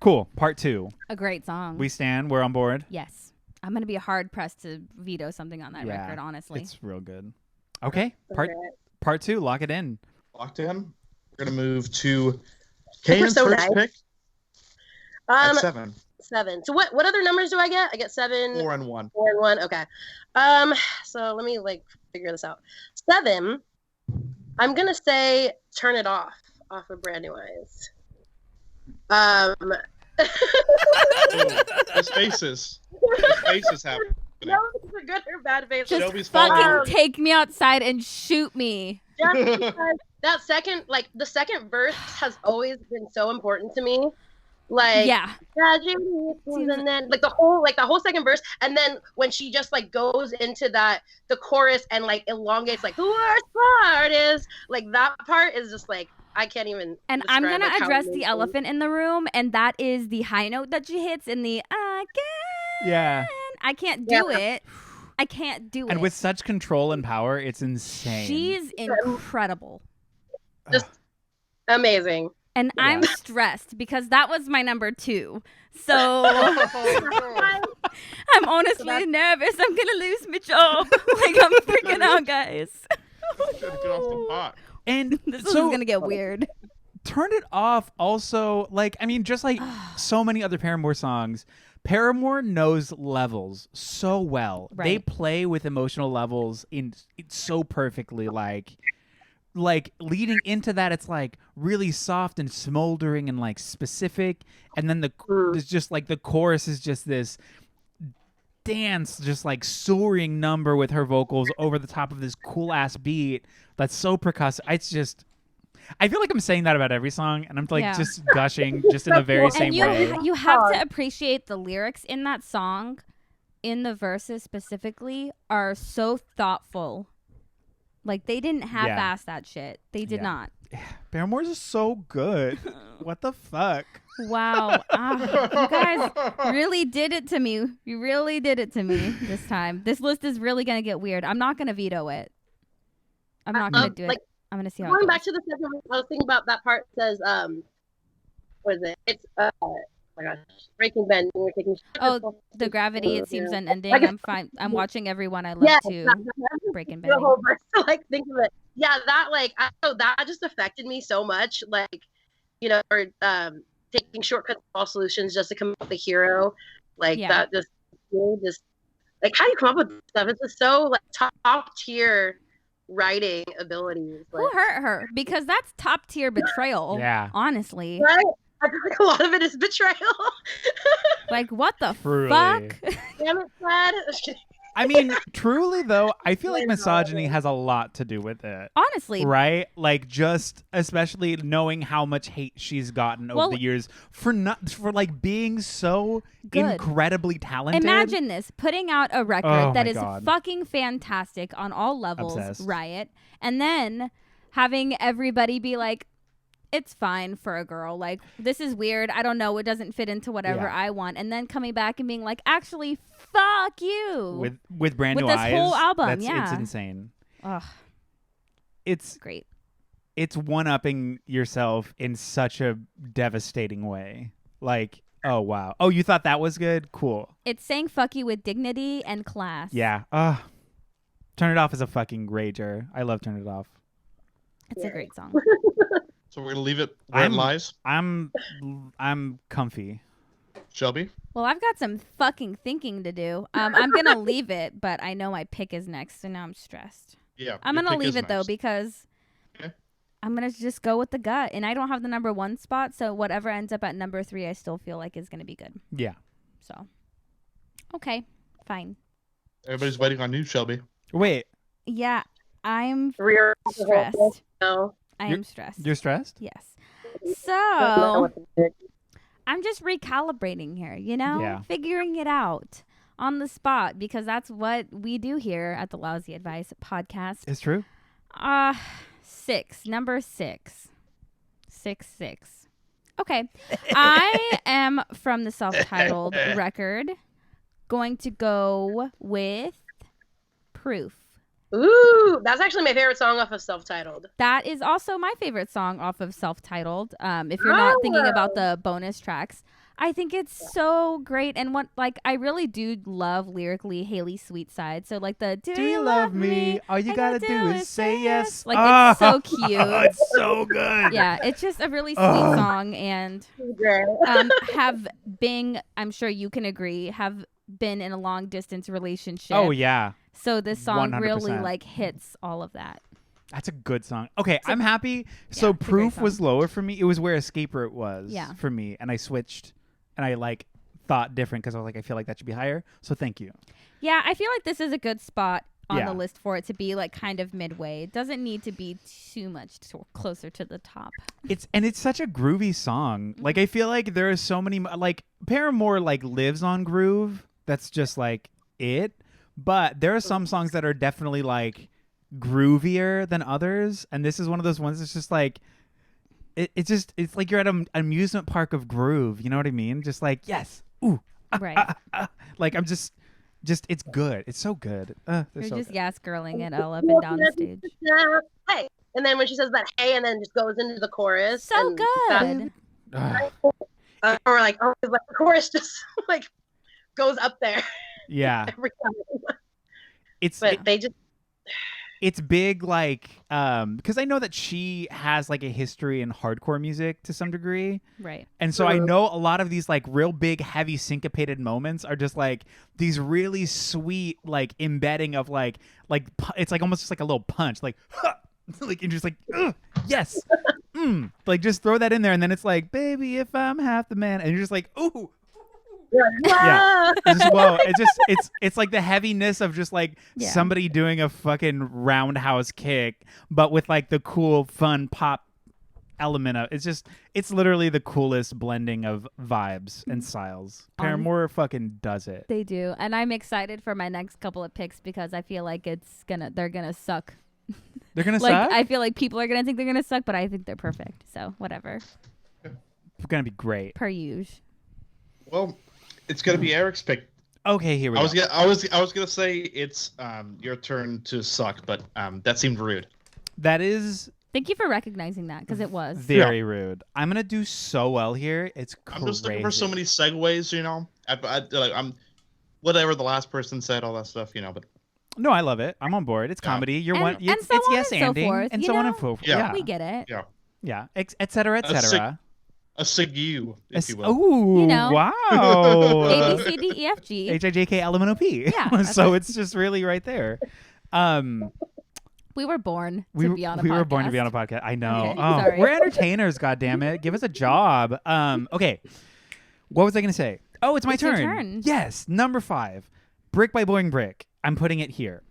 Cool. Part 2. A great song. We stand. We're on board. Yes. I'm gonna be hard pressed to veto something on that Yeah, record, honestly. It's real good. Okay. Okay. Part 2. Lock it in. Locked in. We're gonna move to Kanan's so first nice. pick at Um, 7. 7. So what other numbers do I get? I get 7, 4 and 1. 4 and 1. Okay. So let me figure this out. 7. I'm gonna say "Turn It Off" of Brand New Eyes. His faces. His faces happening. No, it's a good or bad face. Just Shelby's fucking falling. take me outside and shoot me. Just because that the second verse has always been so important to me. Like, Yeah. and then the whole second verse, and then when she just goes into the chorus and elongates, the worst part is that part is just I can't even. And I'm describe, gonna how address the amazing. elephant in the room, and that is the high note that she hits in the again. Yeah. I can't do it. I can't do And it. with such control and power, it's insane. She's incredible. Just amazing. And Yeah. I'm stressed because that was my number 2. So I'm honestly nervous. I'm gonna lose my job. I'm freaking out, guys. Should get off the pot. And This is so gonna get weird. Turn It Off also, like, I mean, just like so many other Paramore songs, Paramore knows levels so well. Right. They play with emotional levels in so perfectly, like leading into that, it's like really soft and smoldering and like specific, and then it's just like the chorus is just this dance, just like soaring number with her vocals over the top of this cool ass beat that's so percussive. It's just, I feel like I'm saying that about every song, and I'm like just gushing just in the very same way. You have to appreciate the lyrics in that song, in the verses specifically, are so thoughtful. Like, they didn't half-ass that shit. They did not. Paramore's is so good. What the fuck? Wow. You guys really did it to me. You really did it to me this time. This list is really going to get weird. I'm not going to veto it. I'm not going to do it. I'm going to see how it goes. Going back to the second one, I was thinking about that part that says, what is it? It's, oh my gosh, Breaking Bend. We're taking the gravity, it seems unending. I'm fine. I'm watching everyone I love too. Breaking Bend. The whole verse to like think of it. Yeah, that like that just affected me so much. Like, you know, or taking shortcuts to all solutions just to come up with a hero. Like that just like, how do you come up with this stuff? It's just so like top tier writing abilities. Like, who hurt her? Because that's top tier betrayal. Yeah. Honestly. Right? I feel like a lot of it is betrayal. Like, what the Truly. fuck? Damn it, Fred. I mean, truly though, I feel like misogyny has a lot to do with it. Honestly. Right? Like, just especially knowing how much hate she's gotten over the years for like being so incredibly talented. Imagine this, putting out a record that is fucking fantastic on all levels, Obsessed. Riot, and then having everybody be like, it's fine for a girl. Like, this is weird. I don't know. It doesn't fit into whatever I want. And then coming back and being like, actually, fuck you. With brand new this eyes. whole album, It's insane. Ugh. It's great. It's one-upping yourself in such a devastating way. Like, oh, wow. Oh, you thought that was good? Cool. It's saying fuck you with dignity and class. Yeah. Turn It Off is a fucking rager. I love Turn It Off. It's a great song. So we're gonna leave it where it lies. I'm comfy. Shelby? Well, I've got some fucking thinking to do. I'm gonna leave it, but I know my pick is next, so now I'm stressed. Yeah. I'm gonna leave it though because I'm gonna just go with the gut, and I don't have the number 1 spot, so whatever ends up at number 3, I still feel like is gonna be good. Yeah. So, okay, fine. Everybody's waiting on you, Shelby. Wait. Yeah, I'm stressed. No. I am stressed. You're stressed? Yes. So I'm just recalibrating here, you know? Yeah. Figuring it out on the spot, because that's what we do here at the Lousy Advice Podcast. It's true. 6. Number 6. 6. Okay. I am from the self-titled record going to go with Proof. Ooh, that's actually my favorite song off of Self-Titled. That is also my favorite song off of Self-Titled. If you're not thinking about the bonus tracks, I think it's so great. And I really do love lyrically Haley's sweet side. So like the Do you love me? All you gotta do is say yes. Like, it's so cute. It's so good. Yeah, it's just a really sweet song, and have been, I'm sure you can agree, have been in a long distance relationship. Oh yeah. So this song 100%. really like hits all of that. That's a good song. Okay, I'm happy. So Proof was lower for me. It was where Escape Route was for me, and I switched, and I like thought different because I was like, I feel like that should be higher. So thank you. Yeah, I feel like this is a good spot on the list for it to be like kind of midway. It doesn't need to be too much closer to the top. It's such a groovy song. Like, I feel like there are so many, like, Paramore like lives on groove. That's just like it. But there are some songs that are definitely like groovier than others, and this is one of those ones that's just like it's like you're at an amusement park of groove. You know what I mean? Just like, yes, ooh, right. Like, I'm just it's good. It's so good. You're so just yes girling it all up and down the stage. Hey, and then when she says that hey, and then just goes into the chorus. So good. Or like, the chorus just like goes up there. Yeah. Every time. They it's big, like, because I know that she has like a history in hardcore music to some degree. Right. And so I know a lot of these like real big, heavy, syncopated moments are just like these really sweet, like embedding of like it's like almost just like a little punch, like, like, and just like, yes, like just throw that in there, and then it's like, baby, if I'm half the man, and you're just like, ooh. Yeah. Whoa. It's like the heaviness of just like somebody doing a fucking roundhouse kick, but with like the cool, fun pop element of it's literally the coolest blending of vibes and styles. Paramore fucking does it. They do. And I'm excited for my next couple of picks because I feel like they're gonna suck. They're gonna like, suck? I feel like people are gonna think they're gonna suck, but I think they're perfect. So whatever. It's gonna be great. Per usual. Well, it's gonna be Eric's pick. Okay, here we go. I was gonna say it's your turn to suck, but that seemed rude. That is. Thank you for recognizing that because it was very rude. I'm gonna do so well here. It's crazy. I'm just looking for so many segues, you know. I'm whatever the last person said, all that stuff, you know. But no, I love it. I'm on board. It's comedy. You're and, one. And it's so on yes, and so ending, forth. and you so on know? and so forth. Yeah. We get it. Yeah. Et cetera, et cetera. A segue, if you will. Ooh, You know. wow. A, B, C, D, E, F, G. H, I, J, K, L, M, N, O, P. Yeah. So it's just really right there. We were born to be on a podcast. We were born to be on a podcast. I know. Okay, sorry. We're entertainers, goddammit. Give us a job. Okay. What was I going to say? Oh, it's my It's your turn. turn. Yes. Number 5. Brick by Boing Brick. I'm putting it here.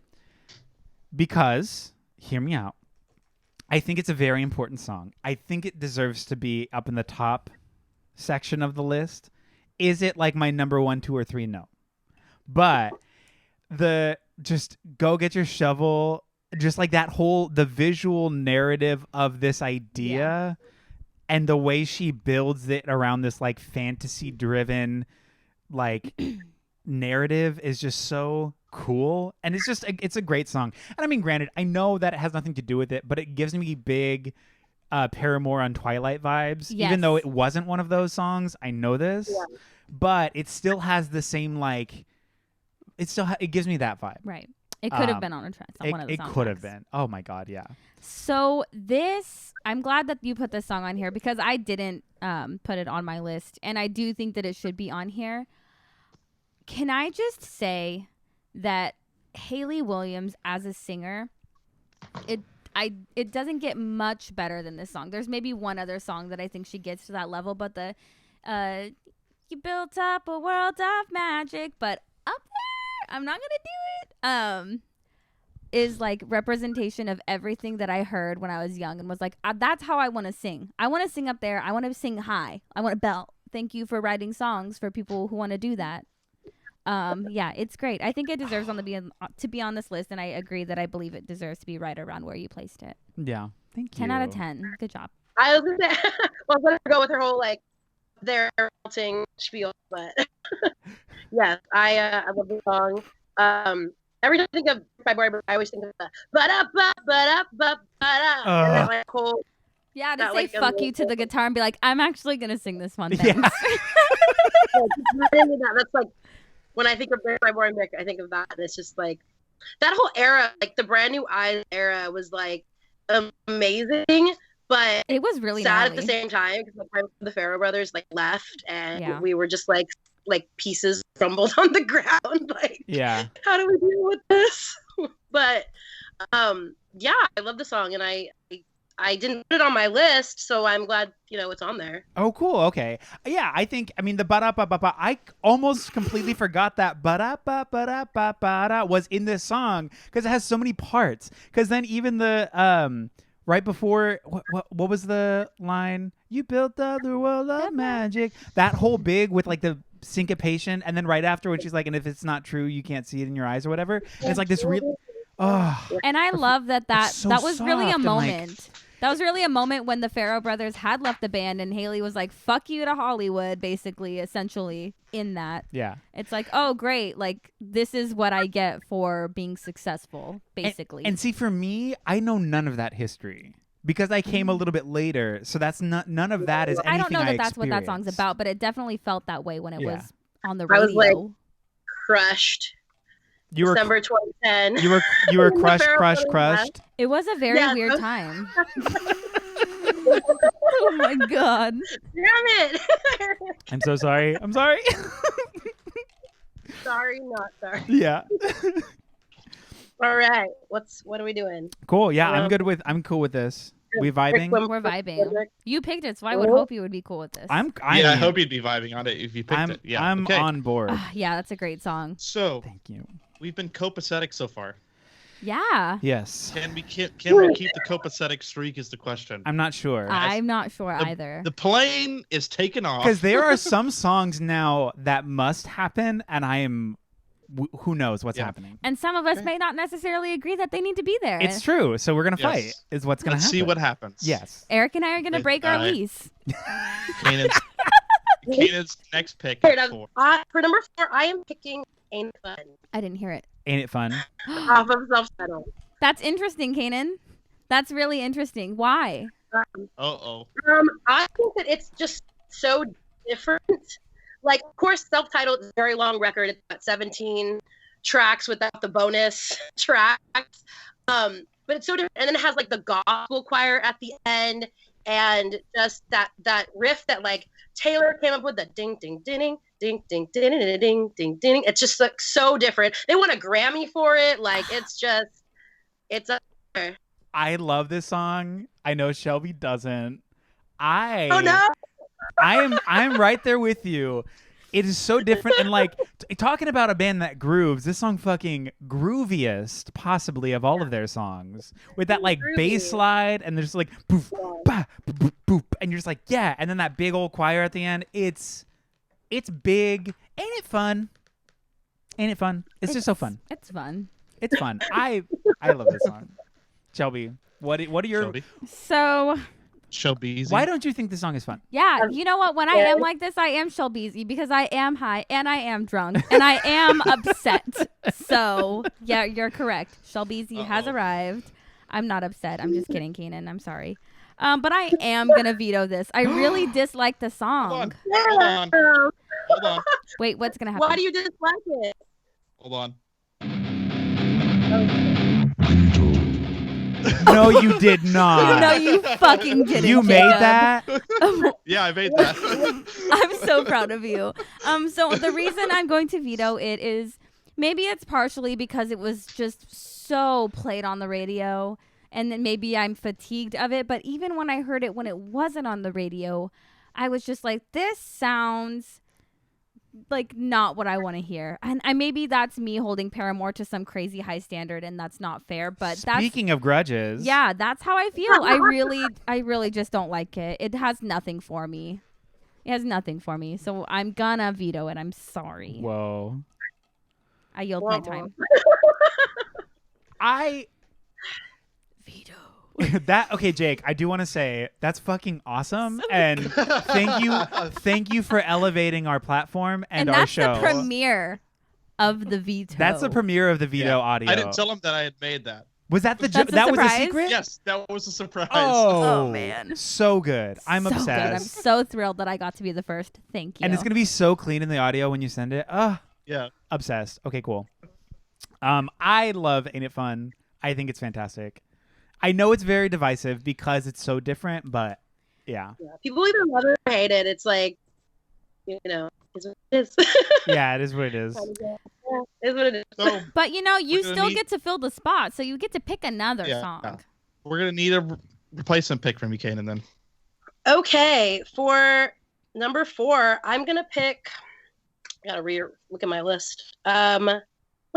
Because, hear me out, I think it's a very important song. I think it deserves to be up in the top section of the list. Is it like my number 1, 2, or 3? No. But just go get your shovel, just like the visual narrative of this idea and the way she builds it around this like fantasy driven like narrative is just so cool. And it's a great song. And I mean, granted, I know that it has nothing to do with it, but it gives me big Paramore on Twilight vibes. Yes. Even though it wasn't one of those songs, I know this, but it still has the same like. It gives me that vibe. Right. It could have been on a track. One of the it soundtracks. could have been. Oh my god, yeah. So I'm glad that you put this song on here because I didn't put it on my list, and I do think that it should be on here. Can I just say that Hayley Williams as a singer, it doesn't get much better than this song. There's maybe one other song that I think she gets to that level, but the you built up a world of magic, but up there, I'm not gonna do it. Is like representation of everything that I heard when I was young and was like, that's how I want to sing. I want to sing up there. I want to sing high. I want to belt. Thank you for writing songs for people who want to do that. Yeah, it's great. I think it deserves to be on this list, and I agree that I believe it deserves to be right around where you placed it. Yeah, thank you. 10 out of 10. Good job. I was gonna say, well, I was gonna go with her whole like their melting spiel, but yes, I love the song. Every time I think of my boy, I always think of the ba-da-ba-ba-da-ba-ba-da. And that like whole Yeah, to that, say like, fuck you to the guitar and be like, I'm actually gonna sing this one. Yeah. Thanks. That's like when I think of my boy Mick, I think of that. And it's just like that whole era, like the Brand New Eyes era, was like amazing, but It was really sad gnarly. at the same time because the Farrow brothers like left, and Yeah. we were just like pieces crumbled on the ground. Like, Yeah. how do we deal with this? But yeah, I love the song, and I didn't put it on my list, so I'm glad it's on there. Oh, cool. Okay. Yeah, I mean the ba-da-ba-ba-ba. I almost completely forgot that ba-da-ba-ba-da-ba-ba-da was in this song because it has so many parts. Because then even the right before what was the line? You built the world of magic. That whole big with like the syncopation, and then right after when she's like, and if it's not true, you can't see it in your eyes or whatever. And it's like this real. Oh. And I love that so that was really soft a and, moment. That was really a moment when the Farrow brothers had left the band and Hayley was like, fuck you to Hollywood, basically, essentially, in that. Yeah. It's like, oh, great. Like, this is what I get for being successful, basically. And see, for me, I know none of that history because I came a little bit later. So that's none of that is anything I don't know that that's what that experienced. song's about, but it definitely felt that way when it was on the I radio. was, like, crushed You were December 2010. you were The crushed, Pharaoh crushed, Williams crushed. It was a very Yeah, weird so- time. Oh my god. Damn it! I'm so sorry. I'm sorry. Sorry, not sorry. Yeah. All right, what are we doing? Cool. Yeah, I'm cool with this. We vibing? We're vibing. You picked it, so I would hope you would be cool with this. I hope you'd be vibing on it if you picked it. Yeah, I'm okay. on board. Yeah, that's a great song. So Thank you. we've been copacetic so far. Yeah. Yes. Can we keep the copacetic streak? Is the question. I'm not sure. I'm not sure either. The plane is taken off. Because there are some songs now that must happen, and I am. Who knows what's happening? And some of us may not necessarily agree that they need to be there. It's true. So we're gonna fight. Yes. Is what's gonna Let's happen. see what happens. Yes. Eric and I are going to Yes, break our alright. lease. Kanan's next pick For number 4, I am picking Ain't Fun I didn't hear it. Ain't it fun? off of Self-Settled. That's interesting, Kanan. That's really interesting. Why? I think that it's just so different. Like, of course, Self-Titled is a very long record. It's got 17 tracks without the bonus tracks. But it's so different. And then it has like the gospel choir at the end, and just that riff that like Taylor came up with, the ding ding ding ding ding ding ding ding ding ding. It's just like so different. They won a Grammy for it. Like it's a. I love this song. I know Shelby doesn't. Oh no. I'm right there with you. It is so different, and like talking about a band that grooves, this song fucking grooviest possibly of all of their songs, with that like bass slide, and there's like poof, bah, boop, boop, boop, and you're just like yeah, and then that big old choir at the end. It's big. Ain't it fun? Ain't it fun? It's just so fun. It's fun. It's fun. I love this song. Shelby, what are your? Shelby. So, Shelby. Why don't you think this song is fun? yeah, you know what? When I am like this, I am Shelbyzy because I am high and I am drunk and I am upset. So, yeah, you're correct. Shelbyzy has arrived. I'm not upset. I'm just kidding, Kanan. I'm sorry. But I am going to veto this. I really dislike the song. Hold on. Wait, what's going to happen? Why do you dislike it? Hold on. No, you did not. No, you fucking didn't. You made Jacob. that? Yeah, I made that. I'm so proud of you. So the reason I'm going to veto it is maybe it's partially because it was just so played on the radio, and then maybe I'm fatigued of it. But even when I heard it when it wasn't on the radio, I was just like, this sounds like not what I want to hear. And maybe that's me holding Paramore to some crazy high standard, and that's not fair. But Speaking of grudges, yeah, that's how I feel. I really just don't like it. It has nothing for me. It has nothing for me. So I'm gonna veto it. I'm sorry. Whoa. I yield my time. I Veto. okay, Jake, I do want to say that's fucking awesome, and thank you for elevating our platform and our that's show. the premiere of the veto. That's the premiere of the veto audio. I didn't tell him that I had made that. Was that That's a that was a surprise? secret? Yes, that was a surprise. Oh, man. so good. I'm so obsessed. Good. I'm so thrilled that I got to be the first. Thank you. And it's gonna be so clean in the audio when you send it. Yeah. Obsessed. Okay, cool. I love Ain't It Fun. I think it's fantastic. I know it's very divisive because it's so different, but yeah. People either love it or hate it. It's like, it's what it is. Yeah, it is what it is. It's what it is. So But you We're gonna still need- get to fill the spot, so you get to pick another song. we're gonna need a replacement pick from you, Kanan. Then. Okay, for number 4, I'm gonna pick. I gotta look at my list. I'm gonna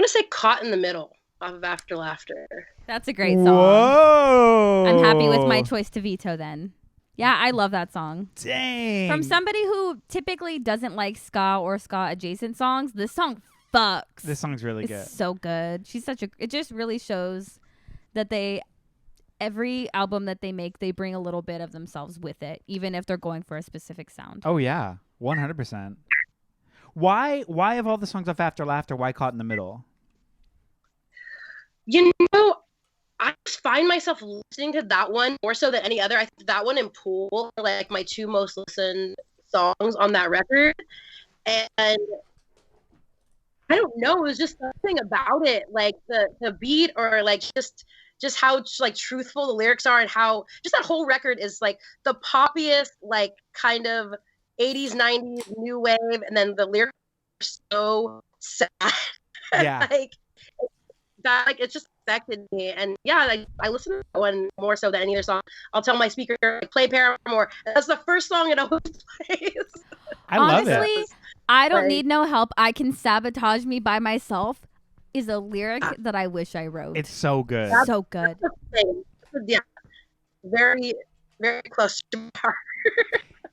say "Caught in the Middle" off of After Laughter. That's a great song. Whoa! I'm happy with my choice to veto then. Yeah, I love that song. Dang. From somebody who typically doesn't like ska or ska adjacent songs, this song fucks. This song's really It's good. so good. It just really shows that every album that they make, they bring a little bit of themselves with it, even if they're going for a specific sound. Oh yeah, 100%. Why of all the songs off After Laughter, why Caught in the Middle? I just find myself listening to that one more so than any other. I think that one and Pool are like my 2 most listened songs on that record. And I I don't know. It was just something about it, like the beat, or like just how like truthful the lyrics are, and how just that whole record is like the poppiest, like kind of 80s, 90s new wave, and then the lyrics are so sad. Yeah. Like that, like it just affected me. And yeah, like I listen to that one more so than any other song. I'll tell my speaker, like, play Paramore. That's the first song it always plays. I love Honestly, it. I don't need no help. I can sabotage me by myself is a lyric that I wish I wrote. It's so good. So good. Yeah, very, very close to my heart.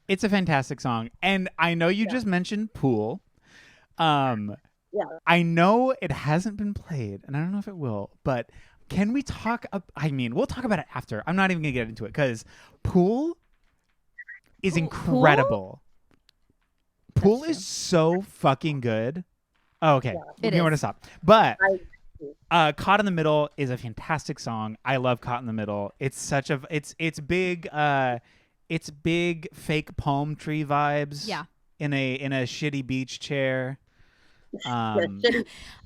It's a fantastic song. And I know you just mentioned Pool. Yeah. I know it hasn't been played, and I don't know if it will, but can we talk we'll talk about it after. I'm not even going to get into it because Pool is incredible. Pool is so fucking good. Oh, okay. It You know where to is. stop. But Caught in the Middle is a fantastic song. I love Caught in the Middle. It's such a it's big fake palm tree vibes. Yeah. In a shitty beach chair.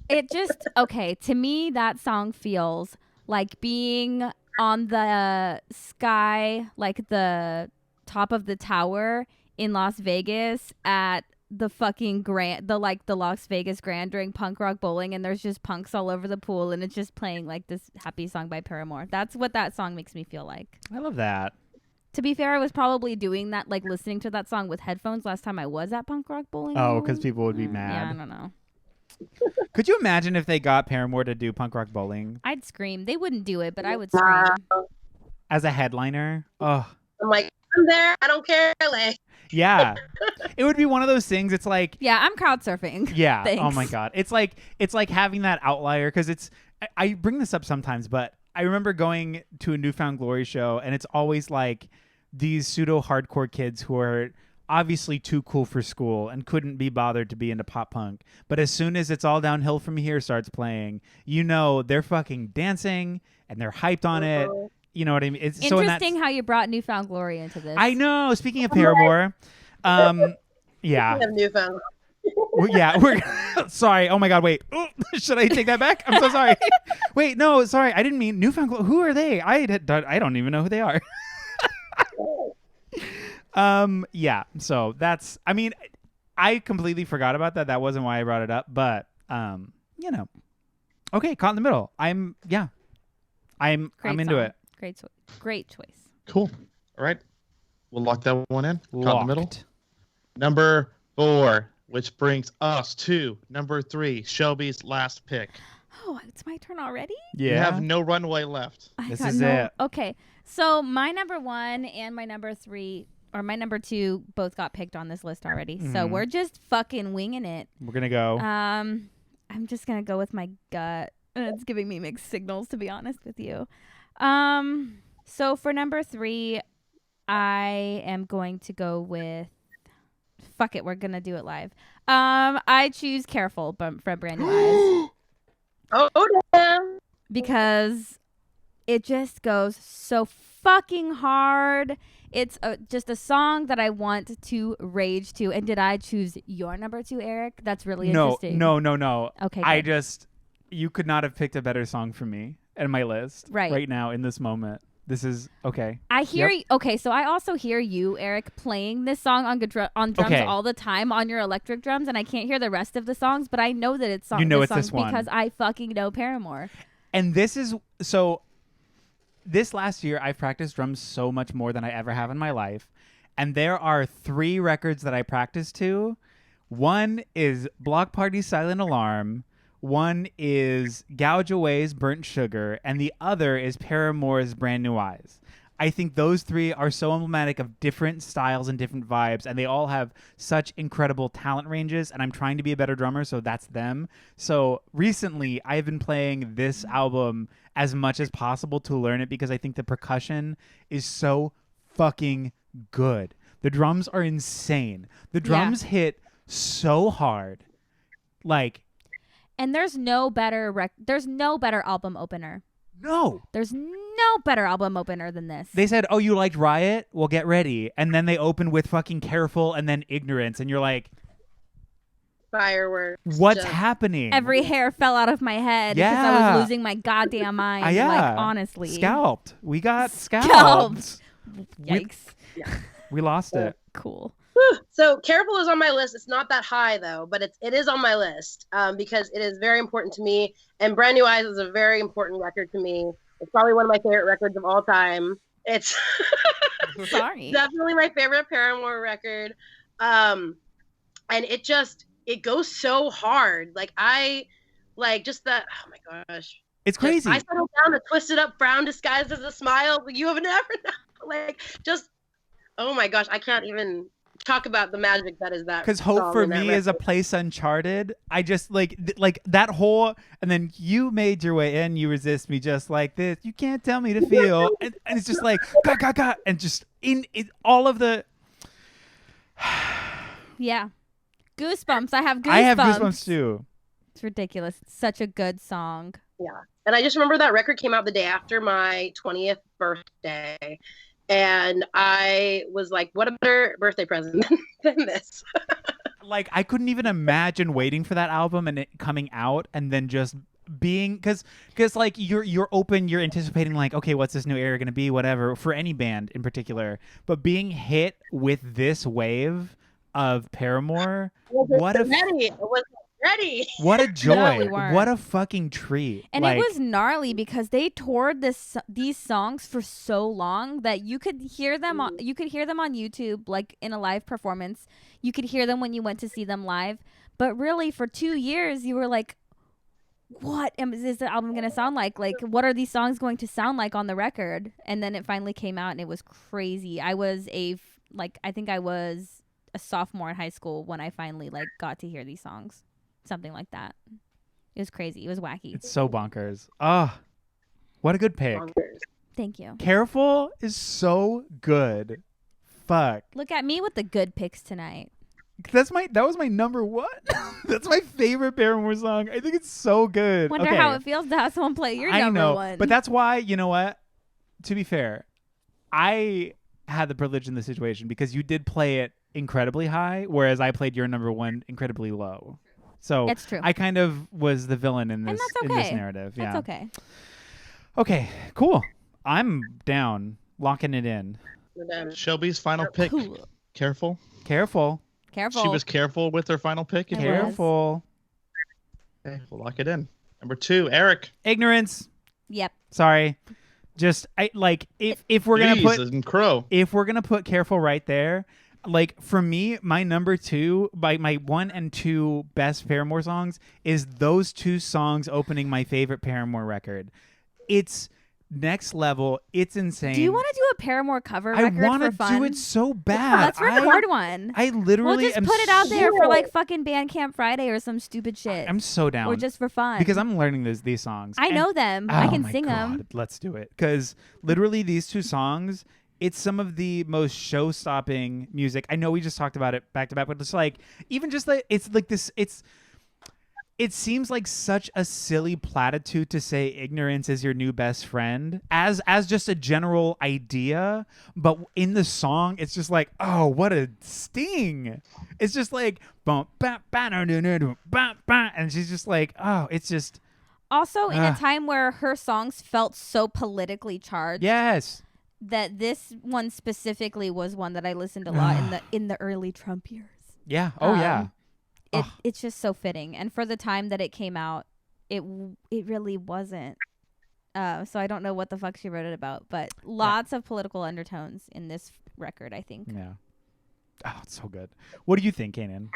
It just, okay, to me, that song feels like being on the sky, like the top of the tower in Las Vegas at the fucking the Las Vegas Grand during punk rock bowling, and there's just punks all over the pool, and it's just playing like this happy song by Paramore. That's what that song makes me feel like. I love that. To be fair, I was probably doing that, like listening to that song with headphones last time I was at punk rock bowling. Oh, because people would be Yeah, I mad. don't know. Could you imagine if they got Paramore to do punk rock bowling I'd scream. They wouldn't do it, but I would scream. as a headliner? Oh, I'm like, I'm there. I don't care. Like, yeah. It would be one of those things. It's like, Yeah, I'm crowd surfing. yeah. Thanks. Oh my God. It's like having that outlier because I bring this up sometimes, but I remember going to a Newfound Glory show, and it's always like these pseudo hardcore kids who are obviously too cool for school and couldn't be bothered to be into pop punk. But as soon as It's All Downhill From Here starts playing, they're fucking dancing and they're hyped on it. You know what I mean? It's Interesting how you brought Newfound Glory into this. I know. Speaking of Paramore, yeah. have Newfound. We're sorry. Oh my God, wait. Ooh, should I take that back? I'm so sorry. Wait, no, sorry. I didn't mean Newfound Glory. Who are they? I don't even know who they are. Yeah. So that's. I mean, I completely forgot about that. That wasn't why I brought it up. But okay, Caught in the Middle. I'm into song. it. Great choice. Cool. All right. We'll lock that one in. Caught in the Middle. Locked. Number 4, which brings us to number 3, Shelby's last pick. Oh, it's my turn already? Yeah. You have no runway left. This is it. Okay. So my number 1 and my number 3, or my number 2, both got picked on this list already. So Mhm. we're just fucking winging it. We're gonna go. I'm just gonna go with my gut. It's giving me mixed signals, to be honest with you. So for number 3, I am going to go with. Fuck it, we're gonna do it live. I choose "Careful" from Brand New Eyes Oh, damn. because it just goes so fucking hard. It's just a song that I want to rage to. And did I choose your number 2, Eric? That's really interesting. No. Okay, good. You could not have picked a better song for me in my list right now in this moment. This is okay. I hear you. Okay, so I also hear you, Eric, playing this song on drums Okay. all the time on your electric drums, and I can't hear the rest of the songs, but I know that it's this one because I fucking know Paramore. And this is so. This last year, I've practiced drums so much more than I ever have in my life, and there are 3 records that I practice to. One is Block Party's Silent Alarm. One is Gouge Away's Burnt Sugar, and the other is Paramore's Brand New Eyes. I think those 3 are so emblematic of different styles and different vibes, and they all have such incredible talent ranges, and I'm trying to be a better drummer, so that's them. So recently, I've been playing this album as much as possible to learn it because I think the percussion is so fucking good. The drums are insane. The drums hit so hard. Like... And there's no better album opener. No. There's no better album opener than this. They said, "Oh, you liked Riot? Well, get ready." And then they open with fucking Careful and then Ignorance, and you're like, fireworks. What's happening? Every hair fell out of my head because I Yeah. was losing my goddamn mind. Yeah. Like, honestly. Scalped. We got scalped. Yikes. We lost it. Cool. So Careful is on my list. It's not that high though, but it is on my list because it is very important to me. And Brand New Eyes is a very important record to me. It's probably one of my favorite records of all time. It's Sorry. definitely my favorite Paramore record. And it goes so hard. Like just that. Oh my gosh. It's crazy. I settled down a twisted up frown disguised as a smile. You have never known. Like just. Oh my gosh, I can't even talk about the magic that is that. Because Hope for Me is a place uncharted. I just like that whole, and then you made your way in. You resist me just like this. You can't tell me to feel, and it's just like ga, and just in all of the. Yeah, goosebumps. I have goosebumps. I have goosebumps too. It's ridiculous. It's such a good song. Yeah, and I just remember that record came out the day after my 20th birthday. And I was like, what a better birthday present than this. Like, I couldn't even imagine waiting for that album and it coming out and then just being, because like you're open, you're anticipating like, okay, what's this new era going to be, whatever, for any band in particular. But being hit with this wave of Paramore, what a ready. What a joy. No, we weren't. What a fucking treat. And it was gnarly because they toured these songs for so long that you could hear them on YouTube, like in a live performance. You could hear them when you went to see them live. But really, for 2 years, you were like, what is the album going to sound like? Like, what are these songs going to sound like on the record? And then it finally came out and it was crazy. I think I was a sophomore in high school when I finally got to hear these songs. Something like that. It was crazy. It was wacky. It's so bonkers. Ah, what a good pick. Bonkers. Thank you. Careful is so good. Fuck. Look at me with the good picks tonight. That was my number one. That's my favorite Paramore song. I think it's so good. Wonder okay. how it feels to have someone play your I number know, one. but that's why, you know what? To be fair, I had the privilege in this situation because you did play it incredibly high, whereas I played your number one incredibly low. So that's true. I kind of was the villain in this okay. in this narrative. That's yeah. okay. Okay, cool. I'm down. Locking it in. Shelby's final pick. Cool. Careful. Careful. She was careful with her final pick. I was. Careful. Okay, we'll lock it in. Number 2, Eric. Ignorance. Yep. Sorry. Just if we're gonna put Crow. If we're gonna put Careful right there, like for me, my number 2, my 1 and 2 best Paramore songs is those 2 songs opening my favorite Paramore record. It's next level. It's insane. Do you want to do a Paramore cover record I want for to fun? do it so bad. Let's record one. I literally We'll just am put it out there so- for fucking Bandcamp Friday or some stupid shit. I'm so down. Or just for fun. Because I'm learning these songs. I know them. I can sing God, them. Let's do it. Because literally these 2 songs, it's some of the most show-stopping music. I know we just talked about it back to back, but it's it seems like such a silly platitude to say ignorance is your new best friend as just a general idea, but in the song it's just like, oh, what a sting. It's just like bum, ba, ba, na, na, na, na, ba, ba, and she's just like, oh, it's just Also, in a time where her songs felt so politically charged. Yes. That this one specifically was one that I listened a lot in the early Trump years. Yeah. Oh yeah. It's just so fitting, and for the time that it came out, it really wasn't. So I don't know what the fuck she wrote it about, but lots of political undertones in this record, I think. Yeah. Oh, it's so good. What do you think, Kanan?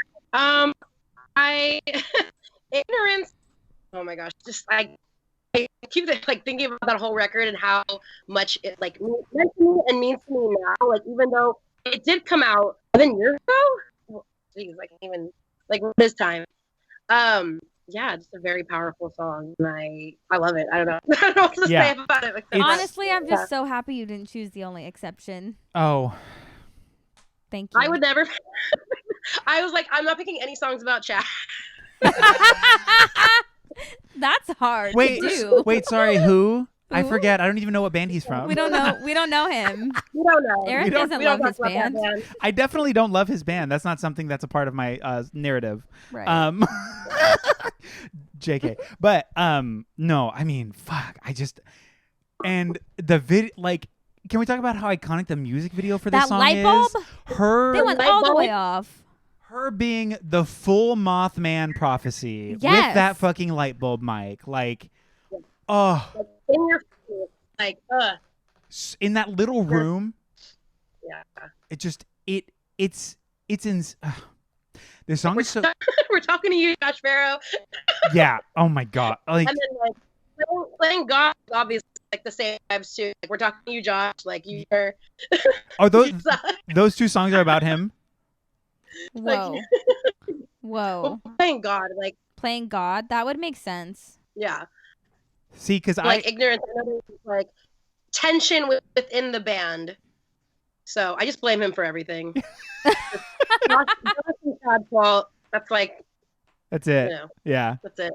Ignorance. Oh my gosh, just I keep thinking about that whole record and how much it meant to me and means to me now. Even though it did come out 7 years ago. Jeez, I can't even what is time? Yeah, just a very powerful song, and I love it. I don't know. I don't know what to say about it. Honestly, I'm just so happy you didn't choose The Only Exception. Oh. Thank you. I would never. I was like, I'm not picking any songs about Chad. That's hard to do. Wait, sorry, who? I forget. I don't even know what band he's from. We don't know. We don't know him. We don't know. Eric doesn't love his band. I definitely don't love his band. That's not something that's a part of my narrative. Right. JK. But no, I mean, fuck. And the video, like, can we talk about how iconic the music video for this That song light bulb? is? Her They went all the way off. her being the full Mothman prophecy with Yes. that fucking light bulb mic. Like, oh, In your face, like, in that little room, yeah. it just it's in. This song is so We're talking to you, Josh Barrow. yeah. Oh my god. Like, And then like playing God is obviously like the same vibes too. Like we're talking to you, Josh. Like you're. are those you suck. those two songs are about him? Whoa. Like, Whoa. playing God, like Playing God? That would make sense. yeah, See, because like ignorance, I know there's, like tension within the band. So I just blame him for everything. God's fault. That's like, that's it. you know, Yeah. that's it.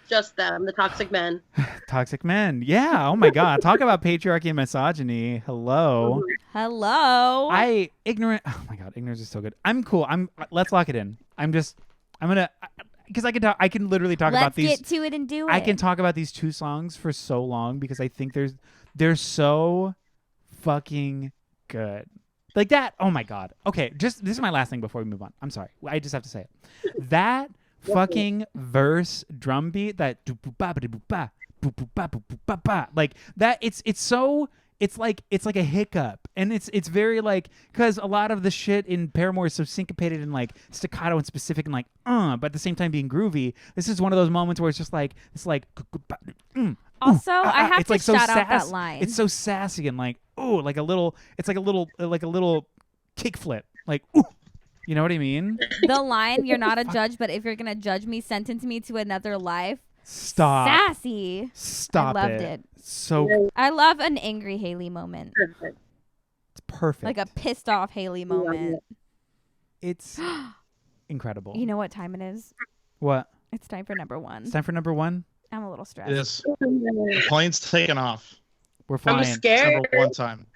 Just them, the toxic men. Toxic men. Yeah. Oh my god. Talk about patriarchy and misogyny. Hello. Hello. Ignorant. Oh my god. Ignorance is so good. I'm cool. Let's lock it in. I'm gonna because I can literally talk Let's about these. get to it and do it. I can talk about these two songs for so long because I think they're so fucking good. Like that. Oh my god. Okay, this is my last thing before we move on. I'm sorry. I just have to say it. That fucking verse drum beat, that like that. It's like a hiccup, and it's very like, because a lot of the shit in Paramore is so syncopated and like staccato and specific and like but at the same time being groovy. This is one of those moments where it's just like Also, I have it's to like so shout out that sass- line. It's so sassy and like like a little kickflip, like you know what I mean? The line, "You're not a judge, but if you're gonna judge me, sentence me to another life." Stop. Sassy. Stop. I loved it. So I love an angry Haley moment, Perfect. it's perfect. like a pissed off Haley moment. It's incredible. You know what time it is? What? It's time for number one. It's time for number one. I'm a little stressed. It is. The plane's taking off. We're I'm flying. scared. Number one time.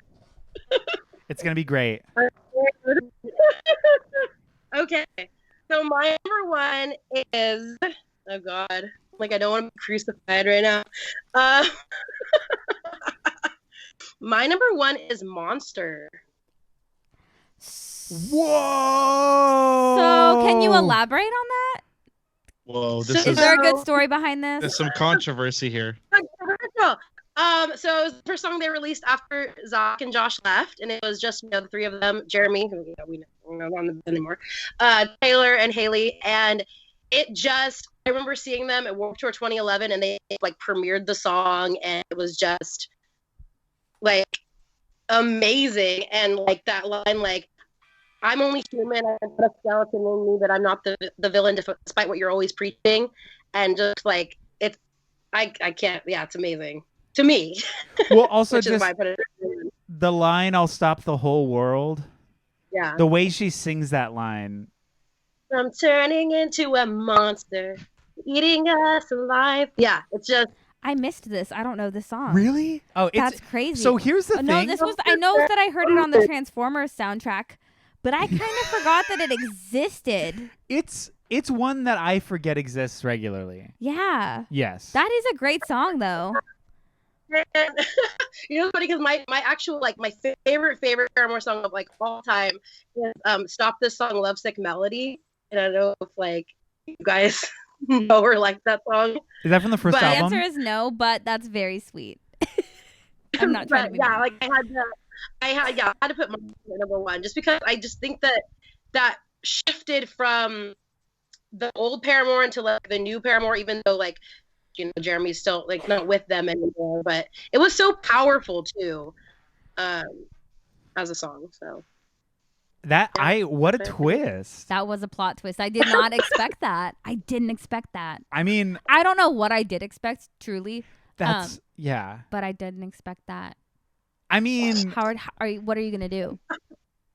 It's gonna be great. Okay, so my number one is, oh god, like I don't want to be crucified right now. My number one is Monster. Whoa! So, can you elaborate on that? Whoa, So- this Is is there a good story behind there's this? some controversy here. Controversial. So it was the first song they released after Zach and Josh left, and it was just the three of them, Jeremy, who we know not on the band anymore, Taylor and Haley, and it just, I remember seeing them at Warped Tour 2011, and they like premiered the song, and it was just like amazing, and like that line, like, I'm only human, I've got a skeleton in me, but I'm not the villain despite what you're always preaching, and just like it's, I can't, yeah, it's amazing. To me, Well, also which is just why I put it. the line, "I'll stop the whole world." Yeah, The way she sings that line. I'm turning into a monster, eating us alive. Yeah, it's just I missed this. I don't know this song. Really? Oh, it's That's crazy. so. Here's the No, thing. this was. I know that I heard it on the Transformers soundtrack, but I kind of forgot that it existed. It's one that I forget exists regularly. Yeah, Yes. that is a great song, though. and, you know, funny because my actual like my favorite Paramore song of like all time is "Stop This Song, Lovesick Melody," and I don't know if like you guys know or like that song. Is that from the first But The album? answer is no, but that's very sweet. I'm not trying to be yeah, mean. like I had to put my number one just because I just think that shifted from the old Paramore into like the new Paramore, even though like, you know, Jeremy's still like not with them anymore, but it was so powerful too, as a song. So What a twist. That was a plot twist. I did not expect that. I didn't expect that. I mean, I don't know what I did expect, truly, that's yeah. but I didn't expect that. I mean, Howard, what are you gonna do?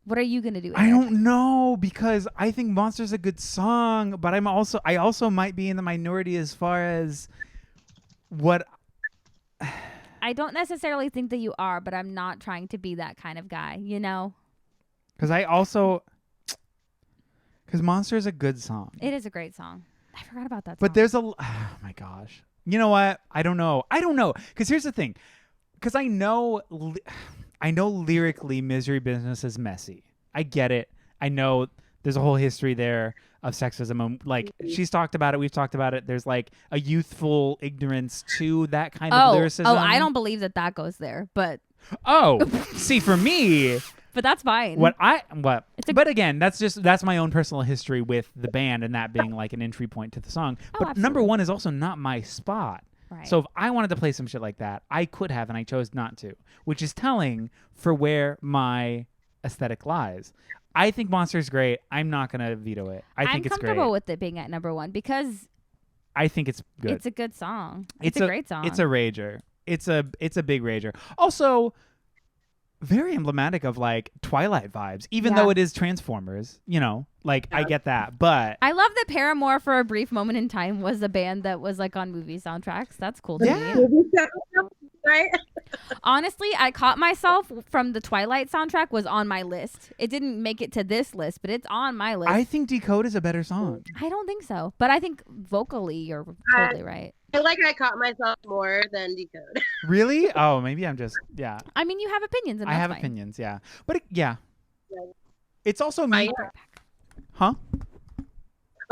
What are you gonna do? I Eric? don't know, because I think Monster's a good song, but I also might be in the minority as far as what I don't necessarily think that you are, but I'm not trying to be that kind of guy, you know? Because Monster is a good song. It is a great song. I forgot about that song. But there's oh my gosh. You know what? I don't know. Because here's the thing. Because I know lyrically Misery Business is messy. I get it. I know there's a whole history there of sexism. Like, she's talked about it. We've talked about it. There's like a youthful ignorance to that kind of lyricism. Oh, I don't believe that goes there, but... Oh, see, for me... But that's fine. But again, that's my own personal history with the band and that being like an entry point to the song. But absolutely. number one is also not my spot. Right. So if I wanted to play some shit like that, I could have, and I chose not to, which is telling for where my aesthetic lies. I think Monster's great. I'm not going to veto it. I think it's great. I'm comfortable with it being at number one because I think it's good. It's a good song. It's a great song. It's a rager. It's a big rager. Also, very emblematic of like Twilight vibes, even though it is Transformers, you know, like I get that, but I love that Paramore for a brief moment in time was a band that was like on movie soundtracks. That's cool to me. Right? Honestly, I caught myself from the Twilight soundtrack was on my list. It didn't make it to this list, but it's on my list. I think Decode is a better song. I don't think so, but I think vocally you're totally right. I caught myself more than Decode. Really? Oh, maybe I'm just I mean, you have opinions, and I that's have fine. opinions, yeah. But it's also me. Huh?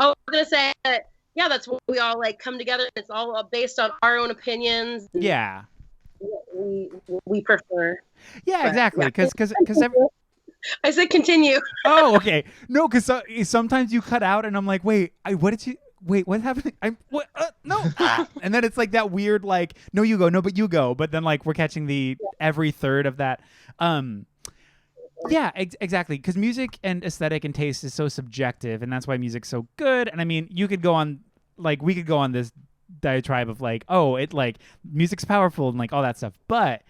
Oh, I was gonna say that. Yeah, that's what we all like come together. It's all based on our own opinions. Yeah. We prefer. Yeah, exactly. Because I said continue. Oh, okay. No, because sometimes you cut out, and I'm like, wait, what happened? No. And then it's like that weird, like, no, you go, no, but you go. But then like we're catching the every third of that. Yeah, exactly. Because music and aesthetic and taste is so subjective, and that's why music's so good. And I mean, we could go on this diatribe of like, oh, it like music's powerful and like all that stuff. But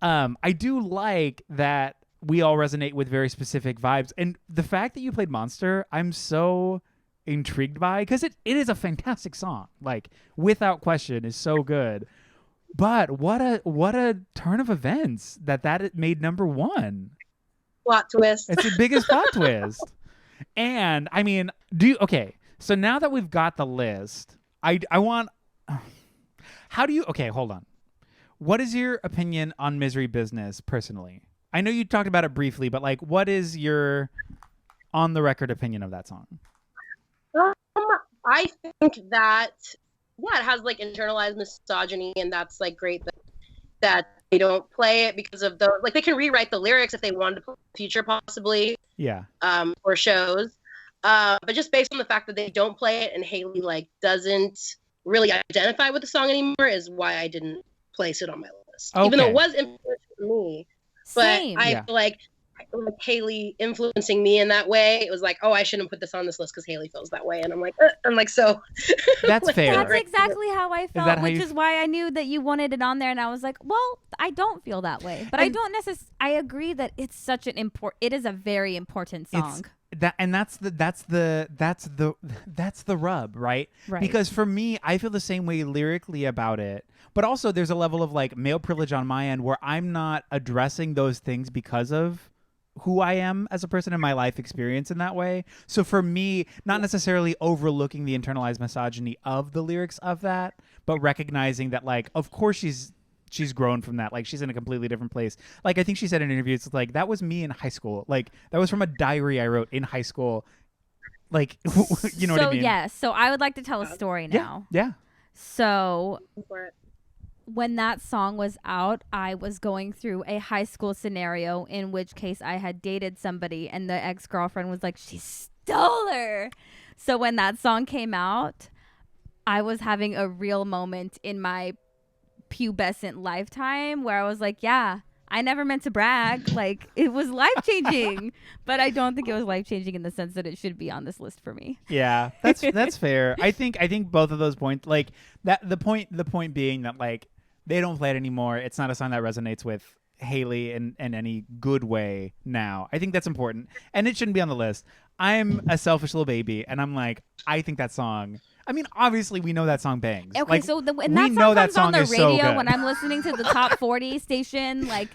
I do like that we all resonate with very specific vibes. And the fact that you played Monster, I'm so intrigued by, because it is a fantastic song, like without question is so good. But what a turn of events that it made number one. Plot twist. It's the biggest plot twist. And I mean, so now that we've got the list, I want, how do you, hold on. What is your opinion on Misery Business personally? I know you talked about it briefly, but like, what is your on the record opinion of that song? I think that, it has like internalized misogyny, and that's like great that they don't play it because of they can rewrite the lyrics if they wanted to play the future possibly. Yeah. Or shows. But just based on the fact that they don't play it and Haley like doesn't really identify with the song anymore is why I didn't place it on my list. Okay. Even though it was influential for me. But Same. I feel like Haley influencing me in that way, it was like, oh, I shouldn't put this on this list because Haley feels that way. And I'm like, so. That's fair. That's exactly how I felt, which you... is why I knew that you wanted it on there. And I was like, well, I don't feel that way. But I don't necessarily, I agree that it's such an it is a very important song. That's the rub, right? Right. Because for me, I feel the same way lyrically about it. But also there's a level of like male privilege on my end where I'm not addressing those things because of who I am as a person in my life experience in that way. So for me, not necessarily overlooking the internalized misogyny of the lyrics of that, but recognizing that like, of course she's grown from that. Like she's in a completely different place. Like I think she said in interviews, it's like, that was me in high school. Like that was from a diary I wrote in high school. Like, you know what I mean? So I would like to tell a story now. Yeah. So when that song was out, I was going through a high school scenario in which case I had dated somebody and the ex-girlfriend was like, she stole her. So when that song came out, I was having a real moment in my pubescent lifetime where I was like, yeah, I never meant to brag. Like it was life-changing, but I don't think it was life-changing in the sense that it should be on this list for me. Yeah, that's fair. I think both of those points, like that, the point being that like they don't play it anymore. It's not a song that resonates with Haley in any good way now. I think that's important, and it shouldn't be on the list. I'm a selfish little baby, and I'm like, I think that song. I mean, obviously, we know that song bangs. Okay, like, so when we that know song that comes on song the is so radio good. when I'm listening to the top 40 station, like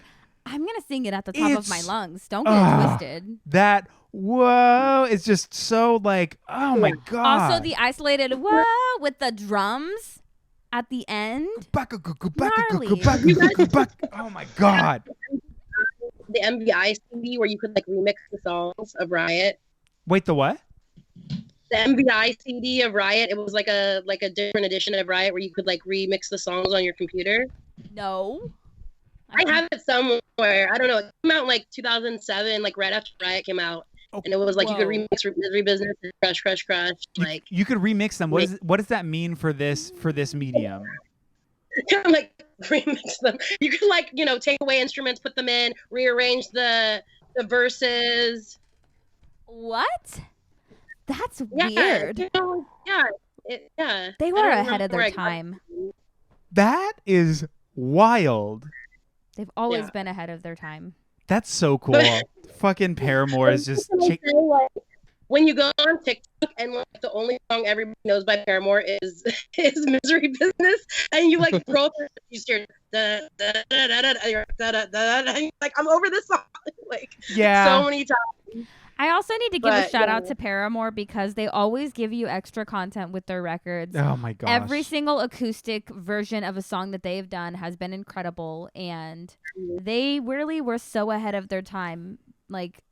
I'm gonna sing it at the top of my It's- lungs. Don't get it twisted. That whoa, it's just so like, oh my god. Also, the isolated whoa with the drums at the end. Gnarly. Oh my god. The MVI CD where you could like remix the songs of Riot. Wait, the what? The MVI CD of Riot. It was like a different edition of Riot where you could like remix the songs on your computer. No. I have it somewhere. I don't know. It came out in like 2007, like right after Riot came out, and it was like you could remix Misery Business, Crush, Crush, Crush. Like You could remix them. What does that mean for this medium? like remix them. You could like take away instruments, put them in, rearrange the verses. What? That's Yeah, weird. yeah. They were ahead of their time. That is wild. They've always Yeah. been ahead of their time. That's so cool. Fucking Paramore is just When you go on TikTok and like the only song everybody knows by Paramore is Misery Business, and you like scroll through, you hear da da da da da, and you're and you're like, I'm over this song like yeah. so many times. I also need to give a But, shout out yeah. to Paramore because they always give you extra content with their records. Oh my gosh. Every single acoustic version of a song that they've done has been incredible, and they really were so ahead of their time. Like,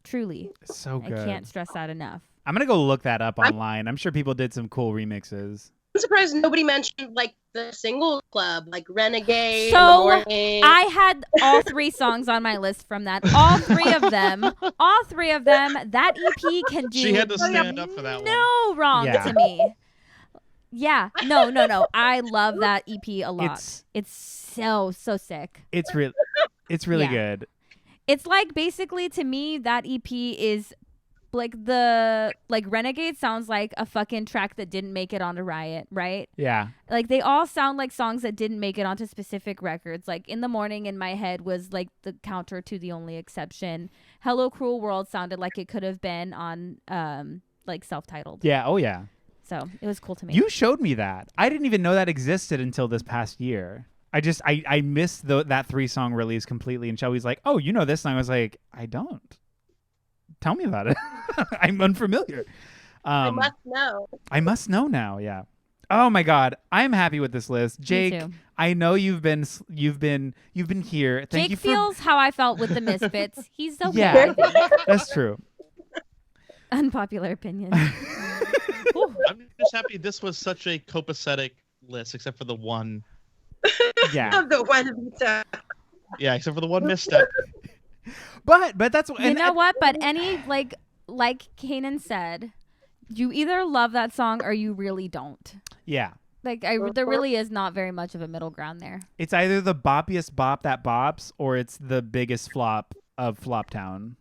truly. So I good. can't stress that enough. I'm gonna go look that up online. I'm sure people did some cool remixes. I'm surprised nobody mentioned like the single club, like Renegade. So, In the Morning. I had all 3 songs on my list from that. All three of them, that EP can do She had to stand up for that one. no wrong Yeah. to me. Yeah. No. I love that EP a lot. It's so sick. It's really Yeah. good. It's like basically to me that EP is like Renegade sounds like a fucking track that didn't make it onto Riot, right? Yeah. Like they all sound like songs that didn't make it onto specific records. Like In the Morning in my head was like the counter to The Only Exception. Hello Cruel World sounded like it could have been on like self-titled. Yeah. Oh yeah. So it was cool to me. You showed me that. I didn't even know that existed until this past year. I missed that 3-song release completely. And Shelby's like, "Oh, you know this song?" I was like, "I don't. Tell me about it. I'm unfamiliar." I must know. I must know now. Yeah. Oh my God, I'm happy with this list, Jake. Me too. I know you've been here. Thank Jake you for. feels how I felt with the Misfits. He's okay. Yeah. I think. That's true. Unpopular opinion. I'm just happy this was such a copacetic list, except for the one. Yeah. The one Yeah, except for the one misstep. But that's You know what? But any like Kanan said, you either love that song or you really don't. Yeah. Like there really is not very much of a middle ground there. It's either the boppiest bop that bops, or it's the biggest flop of Floptown.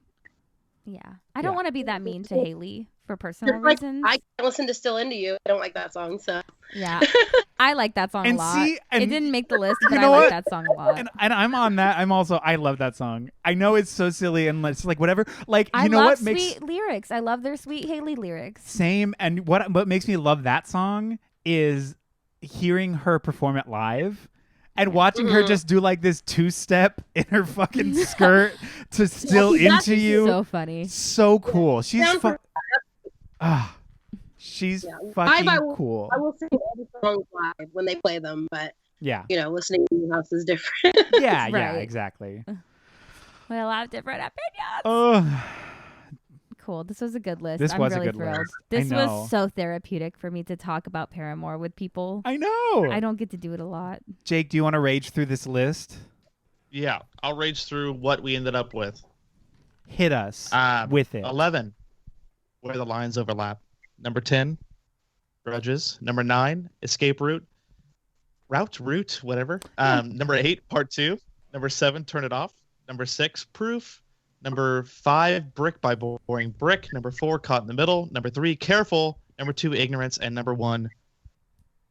Yeah, I don't Yeah. want to be that mean to Haley for personal Just like reasons. I can't listen to Still Into You. I don't like that song, so Yeah, I like that song And a lot. see, and it didn't make the list, but you I know like what? that song a lot. And I'm on that. I love that song. I know it's so silly and it's like whatever. Like I you know love what sweet makes lyrics. I love their sweet Haley lyrics. same. And what makes me love that song is hearing her perform it live. And watching her just do like this 2-step in her fucking skirt to Still that's Into You. So funny. So cool. She's Down for- she's Yeah. fucking I will- cool. I will sing all the songs live when they play them, but Yeah. listening in the house is different. Yeah, yeah, Right. exactly. We all have different opinions. Oh, Cool. This was a good list. This I'm was a really good thrilled. list. This I know. was so therapeutic for me to talk about Paramore with people. I know. I don't get to do it a lot. Jake, do you want to rage through this list? Yeah, I'll rage through what we ended up with. Hit us Uh, with it. 11, Where the Lines Overlap. Number 10, Grudges. Number 9, Escape Route, whatever. Number 8, Part 2. Number 7, Turn It Off. Number 6, Proof. Number 5, Brick by Boring Brick. Number 4, Caught in the Middle. Number 3, Careful. Number 2, Ignorance. And number 1,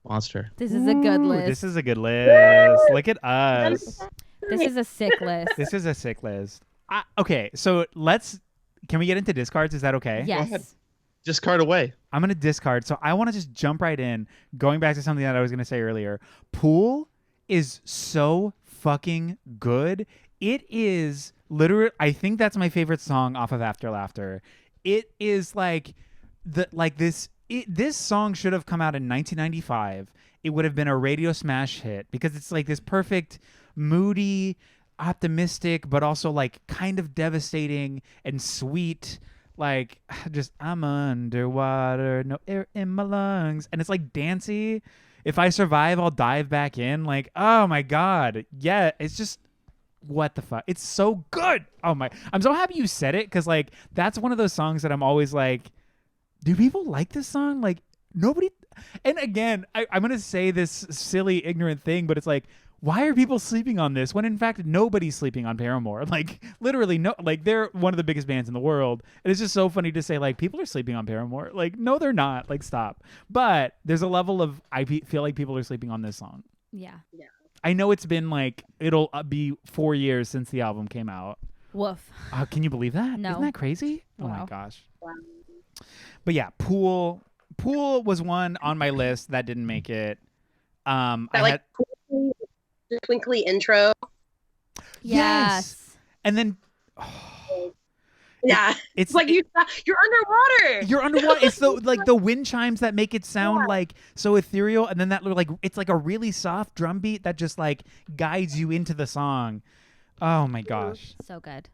Monster. This is a good Ooh, list. This is a good list. Look at us. This is a sick list. This is a sick list. Okay, so let's Can we get into discards? Is that okay? Yes. ahead. Discard away. I'm going to discard. So I want to just jump right in, going back to something that I was going to say earlier. Pool is so fucking good. It is literally, I think that's my favorite song off of After Laughter. It is like this song should have come out in 1995. It would have been a radio smash hit because it's like this perfect, moody, optimistic, but also like kind of devastating and sweet. Like, just I'm underwater, no air in my lungs, and it's like dancey. If I survive, I'll dive back in. Like, oh my god, yeah, it's just what the fuck. It's so good. Oh my, I'm so happy you said it because like that's one of those songs that I'm always like, do people like this song? Like nobody. And again, I'm gonna say this silly, ignorant thing, but it's like, why are people sleeping on this when in fact nobody's sleeping on Paramore? Like literally no, like they're one of the biggest bands in the world. And it's just so funny to say like people are sleeping on Paramore. Like no, they're not. Like stop. But there's a level of feel like people are sleeping on this song. Yeah. I know it's been like it'll be 4 years since the album came out. Woof. Can you believe that? No. Isn't that crazy? Oh my Wow. gosh. Wow. But yeah, Pool was one on my list that didn't make it. That like twinkly intro. Yes. And then Yeah. it's Like you're underwater. You're underwater. It's the like the wind chimes that make it sound like so ethereal, and then that like it's like a really soft drum beat that just like guides you into the song. Oh my gosh. So good.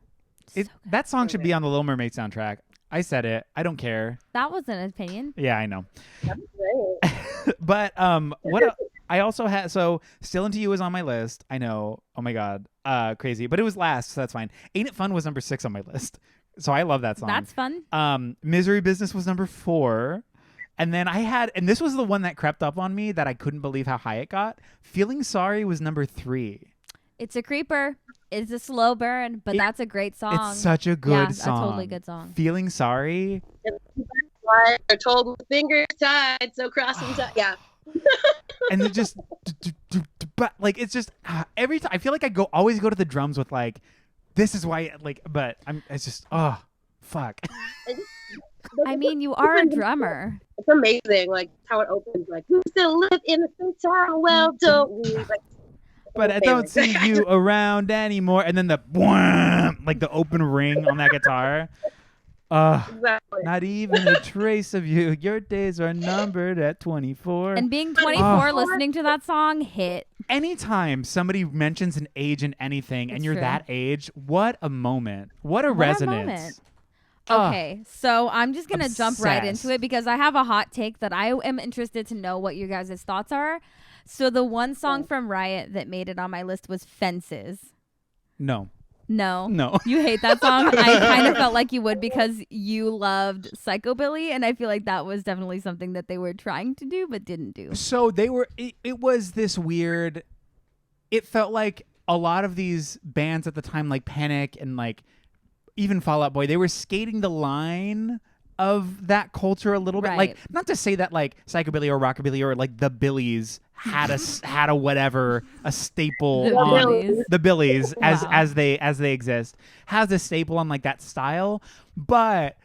That song should be on the Little Mermaid soundtrack. I said it. I don't care. That was an opinion. Yeah, I know. That's great. But what I also had, so Still Into You is on my list. I know. Oh my god. Crazy. But it was last, so that's fine. Ain't It Fun was number 6 on my list. So I love that song. That's fun. Misery Business was number 4. And then I had, and this was the one that crept up on me that I couldn't believe how high it got. Feeling Sorry was number 3. It's a creeper. It's a slow burn, but that's a great song. It's such a good yeah, song. a totally good song. Feeling Sorry. They're told with fingers tied, so cross them tied. Yeah. And then just, but like, it's just every time I feel like I always go to the drums with like, this is why, like, but it's just, oh, fuck. I mean, you are a drummer. It's amazing, like how it opens. Like we still live in the same town. Well, don't we? Like, but I don't see you around anymore. And then the wham, like the open ring on that guitar. Exactly. Not even a trace of you. Your days are numbered at 24. And being 24, listening to that song hit. Anytime somebody mentions an age in anything and It's you're true. that age, what a moment. What a What a resonance. moment. Okay, so I'm just going to jump right Obsessed. into it because I have a hot take that I am interested to know what your guys' thoughts are. So the one song from Riot that made it on my list was Fences. No. No. You hate that song? I kind of felt like you would because you loved Psychobilly, and I feel like that was definitely something that they were trying to do but didn't do. So they were, it was this weird, it felt like a lot of these bands at the time, like Panic and like even Fall Out Boy, they were skating the line of that culture a little bit. Right. Like, not to say that like Psychobilly or Rockabilly or like the Billies had a whatever, a staple The on Billies. the Billies Wow. as they exist, has a staple on like that style. But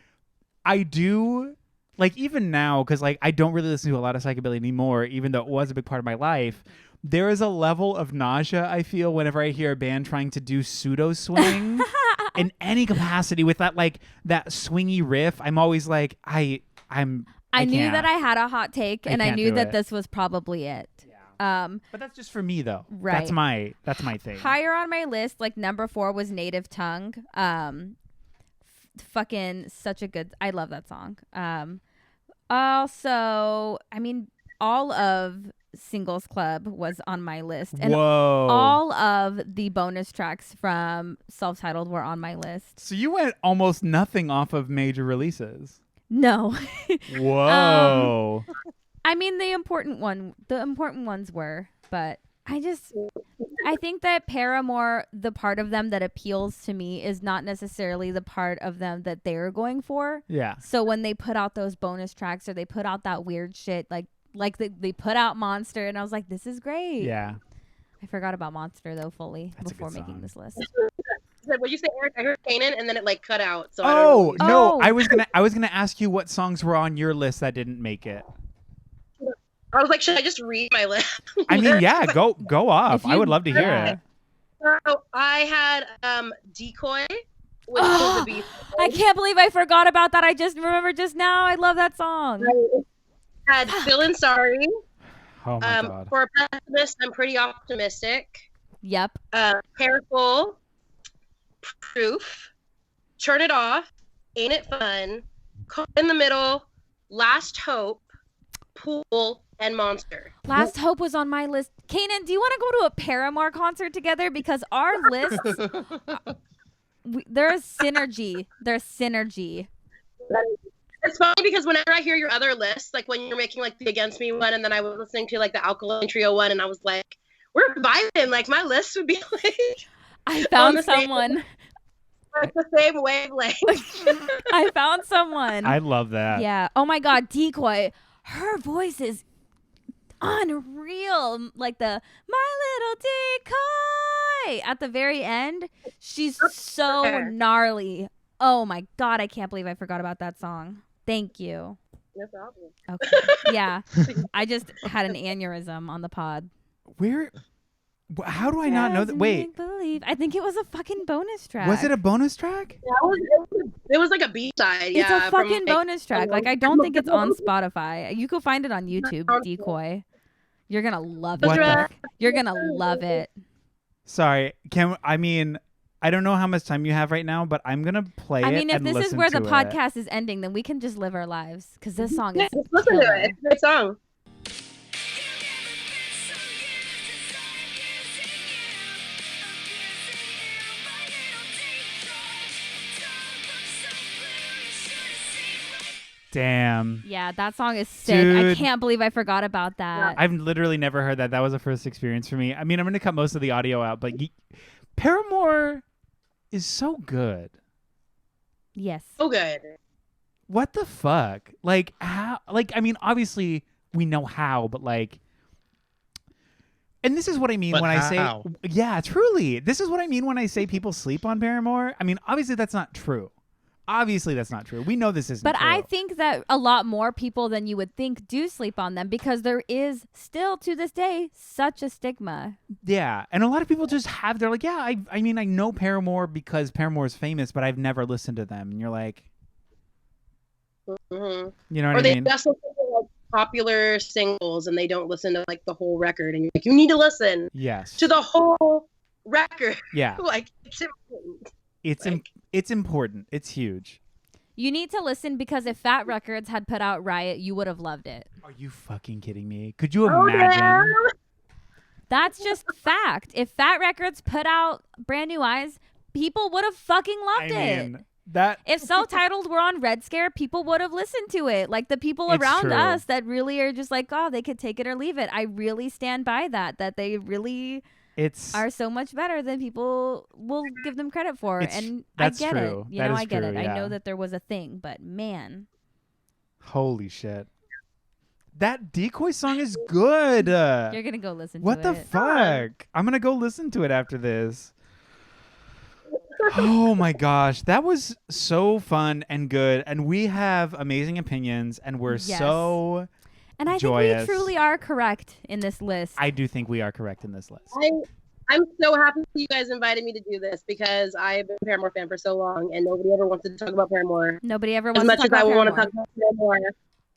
I do like even now, because like I don't really listen to a lot of Psychobilly anymore, even though it was a big part of my life. There is a level of nausea I feel whenever I hear a band trying to do pseudo swing in any capacity with that like that swingy riff. I'm always like I knew that I had a hot take, and I can't knew do that it. this was probably it. But that's just for me though. Right. That's my thing. Higher on my list, like number 4 was Native Tongue. Fucking such a good. I love that song. Also, I mean, all of Singles Club was on my list, and Whoa. all of the bonus tracks from Self-Titled were on my list. So you went almost nothing off of major releases. No, Whoa. I mean the important ones were, but I think that Paramore, the part of them that appeals to me is not necessarily the part of them that they're going for. Yeah. So when they put out those bonus tracks or they put out that weird shit, like they put out Monster, and I was like, this is great. Yeah. I forgot about Monster though fully That's a before good making song. this list. It's said, "What you say, Eric?" I heard Kanan, and then it like cut out. So Oh I don't know. no, Oh. I was gonna ask you what songs were on your list that didn't make it. I was like, should I just read my list? I mean, yeah, go off. If I you- would love to hear yeah. it. So I had Decoy, which was the beat. I can't believe I forgot about that. I just remembered just now. I love that song. I had Feeling Sorry. Oh my god. For a pessimist, I'm pretty optimistic. Yep. Careful, Proof, Turn It Off, Ain't It Fun, Caught in the Middle, Last Hope, Pool, and Monster. Last Hope was on my list. Kanan, do you want to go to a Paramore concert together? Because our lists, there's synergy. There's synergy. It's funny because whenever I hear your other lists, like when you're making like the Against Me one, and then I was listening to like the Alkaline Trio one, and I was like, we're vibing. Like my list would be like I found the same- someone. like the same wavelength. I found someone. I love that. Yeah. Oh my God, Decoy. Her voice is unreal. Like the My Little Decoy at the very end. She's so her. gnarly. Oh my God, I can't believe I forgot about that song. Thank you. No problem. Okay. Yeah. I just had an aneurysm on the pod. How do I not know that? Doesn't Wait, make believe. I think it was a fucking bonus track. was it a bonus track? It was like a B-side. It's Yeah, a from, fucking like, bonus track. Like, I don't think it's on Spotify. You can find it on YouTube, Decoy. You're gonna love it. What the You're gonna love it. Sorry, I don't know how much time you have right now, but I'm gonna play it. I mean, if and this is listen where the to it. podcast is ending, then we can just live our lives because this song Yeah, is just listen to killer. it. It's a great song. Damn. Yeah, that song is sick. I Dude. can't believe I forgot about that. I've literally never heard that. That was a first experience for me. I mean, I'm going to cut most of the audio out, but Paramore is so good. Yes. So good. What the fuck? Like, how? Like, I mean, obviously we know how, but like, and this is what I mean But when I say, how? yeah, truly. This is what I mean when I say people sleep on Paramore. I mean, obviously that's not true. Obviously that's not true. We know this isn't But true. I think that a lot more people than you would think do sleep on them because there is still to this day such a stigma. Yeah, and a lot of people just have. They're like, yeah, I mean, I know Paramore because Paramore is famous, but I've never listened to them. And you're like, Mm-hmm. you know what Or I they mean? just listen to like popular singles and they don't listen to like the whole record. And you're like, you need to listen Yes. to the whole record. Yeah, Like, it's important. it's Like- it's important. It's huge. You need to listen because if Fat Records had put out Riot, you would have loved it. Are you fucking kidding me? Could you Oh, imagine? yeah. That's just fact. If Fat Records put out Brand New Eyes, people would have fucking loved it. mean, that If Self-Titled were on Red Scare, people would have listened to it. Like the people It's around true. us that really are just like, oh, they could take it or leave it. I really stand by that they really it's are so much better than people will give them credit for. It's- And that's I get true. it. You That know, is I get true, it. I yeah. know that there was a thing, but man. holy shit. That Decoy song is good. You're going to go listen What to the it. fuck? I'm gonna go listen to it after this. Oh my gosh, that was so fun and good, and we have amazing opinions, and we're Yes. so. And I joyous. think we truly are correct in this list. I do think we are correct in this list. I'm so happy you guys invited me to do this because I have been a Paramore fan for so long and nobody ever wanted to talk about Paramore Nobody ever as wants much to as talk I about want to Paramore. talk about Paramore.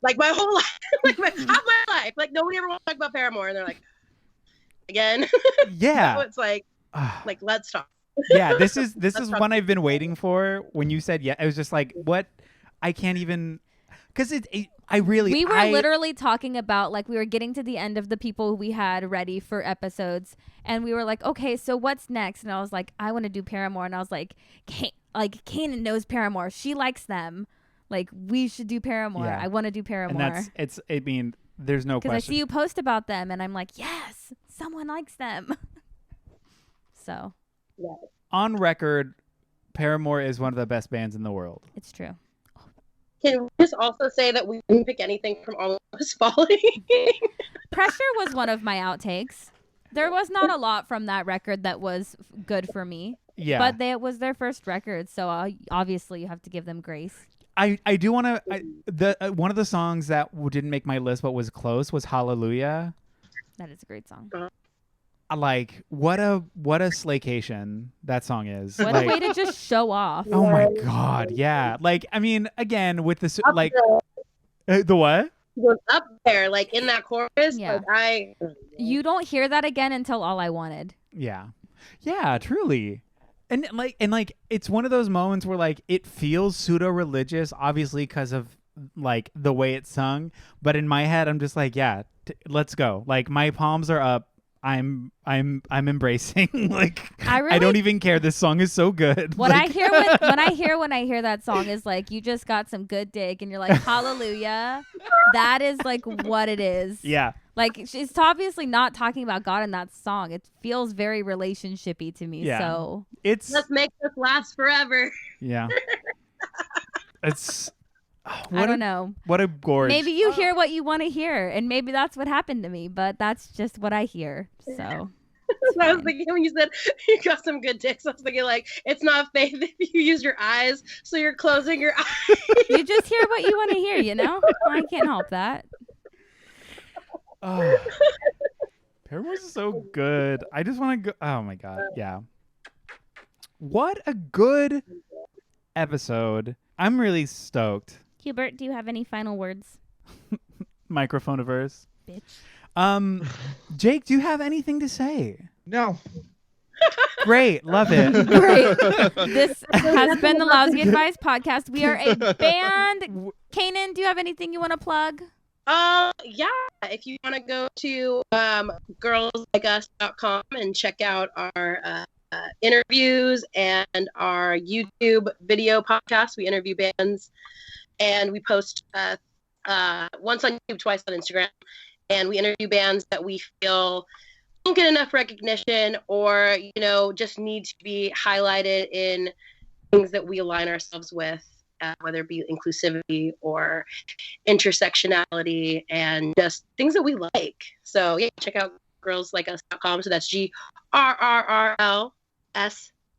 Like my whole life, like half my life, like nobody ever wants to talk about Paramore, and they're like, again. So Yeah. it's like Ah, let's talk. yeah, this is one I've been waiting for. When you said yeah, I was just like, what? I can't even, because I really We were literally talking about, like, we were getting to the end of the people we had ready for episodes, and we were like, okay, so what's next? And I was like, I want to do Paramore, and I was like, Kanan knows Paramore. She likes them. Like, we should do Paramore. Yeah. I want to do and Paramore. I mean, there's no Because I question. see you post about them, and I'm like, yes, someone likes them. So, On record, Paramore is one of the best bands in the world. it's true. Can we just also say that we didn't pick anything from Almost Falling? Pressure was one of my outtakes. There was not a lot from that record that was good for me. Yeah. But it was their first record, so obviously you have to give them grace. I do want to. One of the songs that didn't make my list but was close was Hallelujah. That is a great song. Like what a slaycation that song is. What like, a way to just show off. Oh my god, yeah. Like I mean, again with the like the what? He goes up there, like in that chorus. Yeah. Like You don't hear that again until All I Wanted. Yeah, yeah, truly. And like it's one of those moments where like it feels pseudo religious, obviously because of like the way it's sung. But in my head, I'm just like, yeah, let's go. Like my palms are up. I'm embracing. Like I don't even care. This song is so good. What like, I hear when I hear that song is like you just got some good dick and you're like hallelujah. That is like what it is. Yeah. Like it's obviously not talking about God in that song. It feels very relationshipy to me. Yeah. So let's make this last forever. Yeah. It's. I don't know. What a gorge. Maybe you hear what you want to hear, and maybe that's what happened to me, but that's just what I hear. So I was thinking when you said you got some good dicks, I was thinking like it's not faith if you use your eyes, so you're closing your eyes. You just hear what you want to hear, you know? I can't help that. Oh. Paramore's so good. I just want to go. Oh my god. Yeah. What a good episode. I'm really stoked. Hubert, do you have any final words? Microphone-averse. Bitch. Jake, do you have anything to say? No. Great. Love it. Great. This has been the Lousy Advice Podcast. We are a band. Kanan, do you have anything you want to plug? Yeah. If you want to go to girlslikeus.com and check out our interviews and our YouTube video podcast. We interview bands and we post once on YouTube, twice on Instagram. And we interview bands that we feel don't get enough recognition or, just need to be highlighted in things that we align ourselves with, whether it be inclusivity or intersectionality and just things that we like. So, yeah, check out girlslikeus.com. So that's GRRRLS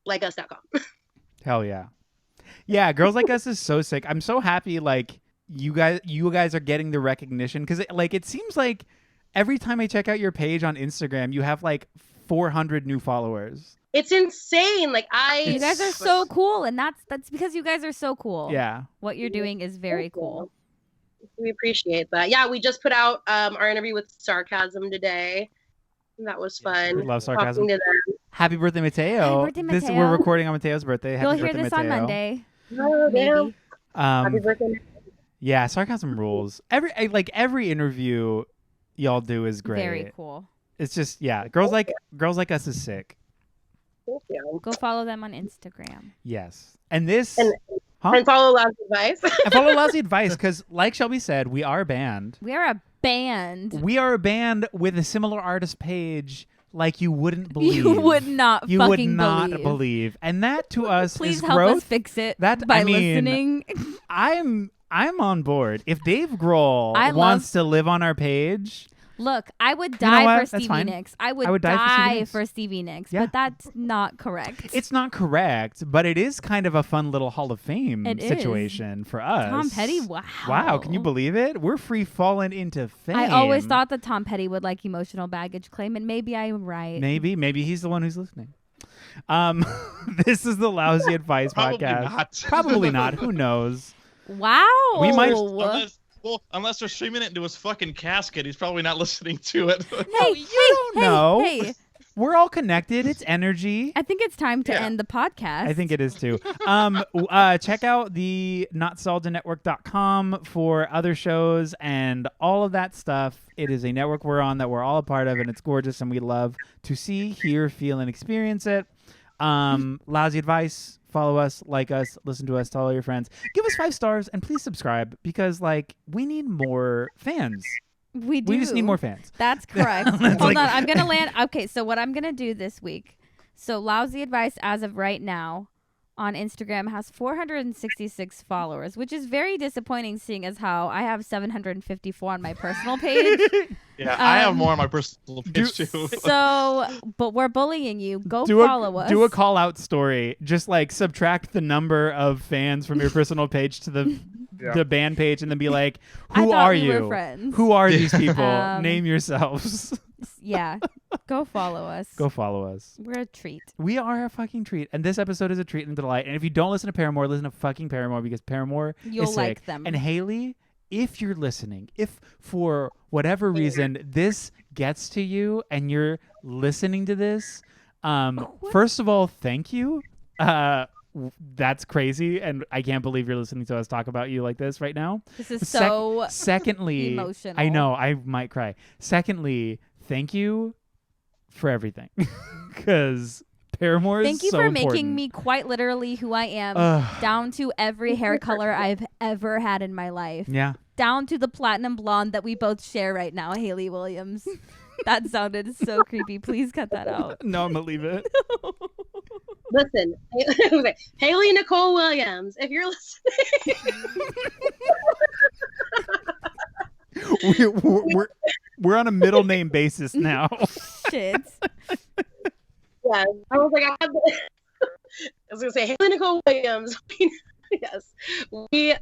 likeus.com. Hell yeah. Yeah, Girls Like Us is so sick. I'm so happy like you guys are getting the recognition because it seems like every time I check out your page on Instagram, you have like 400 new followers. It's insane. You guys are so cool, and that's because you guys are so cool. Yeah. What you're doing is very cool. We appreciate that. Yeah, we just put out our interview with Sarcasm today. That was fun. We love Sarcasm. Talking to them. Happy birthday, Mateo. Happy birthday, Mateo. We're recording on Mateo's birthday. Happy You'll birthday, hear this Mateo. on Monday. Oh, maybe. Happy birthday. Yeah, Sarcasm rules. Every interview y'all do is great. Very cool. It's just Girls Like Us is sick. Thank you. Go follow them on Instagram. Yes. And this and follow Lousy Advice. and follow Lousy Advice because, like Shelby said, we are a band. We are a band. We are a band with a similar artist page like you wouldn't believe. You would not You fucking would not believe. And that to us Please is help growth. us fix it That, by I mean, listening. I'm on board. If Dave Grohl wants to live on our page, look, I would know die what? for That's Stevie fine. Nicks. I would die die for for Stevie Nicks, Yeah. but that's not correct. it's not correct, but it is kind of a fun little Hall of Fame It is. situation for us. Tom Petty, wow. Wow, can you believe it? We're free falling into fame. I always thought that Tom Petty would like emotional baggage claim, and maybe I'm right. Maybe he's the one who's listening. This is the Lousy Advice Probably Podcast. not. Probably not. Who knows? Wow. We might- Unless they're streaming it into his fucking casket, he's probably not listening to it. Hey, you don't know. Hey, We're all connected. It's energy. I think it's time to end the podcast. I think it is too. Check out the NotSaldaNetwork.com for other shows and all of that stuff. It is a network we're on that we're all a part of, and it's gorgeous, and we love to see, hear, feel, and experience it. Lousy Advice. Follow us, like us, listen to us, tell all your friends. Give us 5 stars, and please subscribe because, we need more fans. We do. We just need more fans. That's correct. That's Hold on. I'm going to land. Okay, so what I'm going to do this week. So Lousy Advice as of right now on Instagram has 466 followers, which is very disappointing seeing as how I have 754 on my personal page. Yeah, I have more on my personal page too. So, but we're bullying you. Go follow us. Do a call out story. Just like subtract the number of fans from your personal page to the band page, and then be like, "Who are you? Were friends. Who are these people? Name yourselves." Yeah, go follow us. Go follow us. We're a treat. We are a fucking treat, and this episode is a treat and delight. And if you don't listen to Paramore, listen to fucking Paramore, because Paramore You'll is sick. like them. And Haley, if you're listening, if for whatever reason this gets to you and you're listening to this, first of all, thank you. That's crazy, and I can't believe you're listening to us talk about you like this right now. This is so secondly, emotional. I know, I might cry. Secondly, thank you for everything, because Paramore is so important. Thank you for making me quite literally who I am, down to every hair color I've ever had in my life. Yeah. Down to the platinum blonde that we both share right now, Haley Williams. That sounded so creepy. Please cut that out. No, I'm gonna leave it. Listen, Haley Nicole Williams, if you're listening. we're on a middle name basis now. Shit. Yeah, I was like, I was gonna say Haley Nicole Williams. Yes, we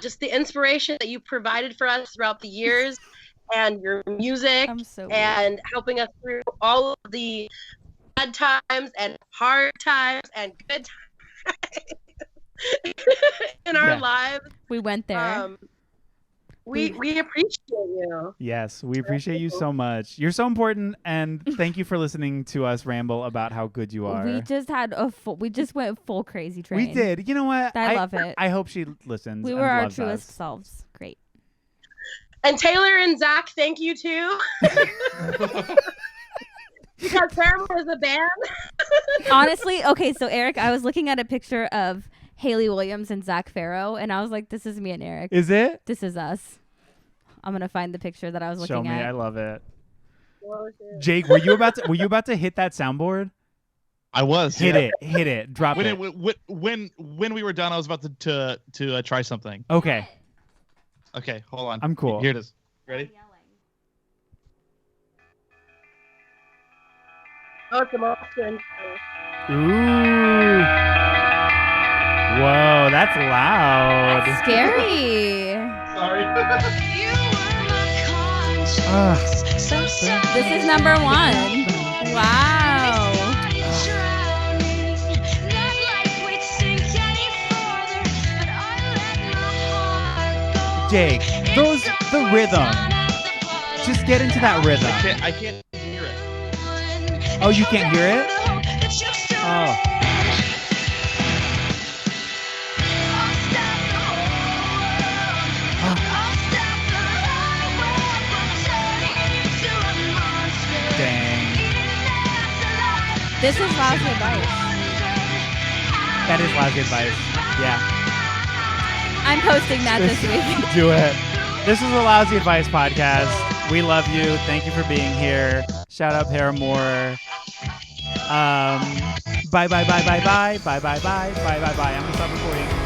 just the inspiration that you provided for us throughout the years, and your music, and helping us through all of the bad times and hard times and good times in our lives. We went there. We appreciate you. Yes, we appreciate you so much. You're so important, and thank you for listening to us ramble about how good you are. We just had we just went full crazy train. We did. You know what? I love it. I hope she listens. We and were our loves truest us. selves. Great. And Taylor and Zach, thank you too. Because Paramore is a band. Honestly, okay, so Eric, I was looking at a picture of Haley Williams and Zach Farrow, and I was like, this is me and Eric. Is it? This is us. I'm going to find the picture that I was looking at. Show me. at. I love it. Jake, were you about to hit that soundboard? I was. Hit it. Drop it. When we were done, I was about to try something. Okay. Okay, hold on. I'm cool. Here it is. Ready? Oh, it's a Boston. Ooh. Whoa, that's loud. That's scary. Sorry. This is number 1. Wow. Jake, the rhythm. Just get into that rhythm. I can't hear it. Oh, you can't hear it? Oh. Dang. This is Lousy Advice. That is Lousy Advice. Yeah. I'm posting that this week. Do it. This is the Lousy Advice Podcast. We love you. Thank you for being here. Shout out Paramore. Bye. I'm gonna stop recording.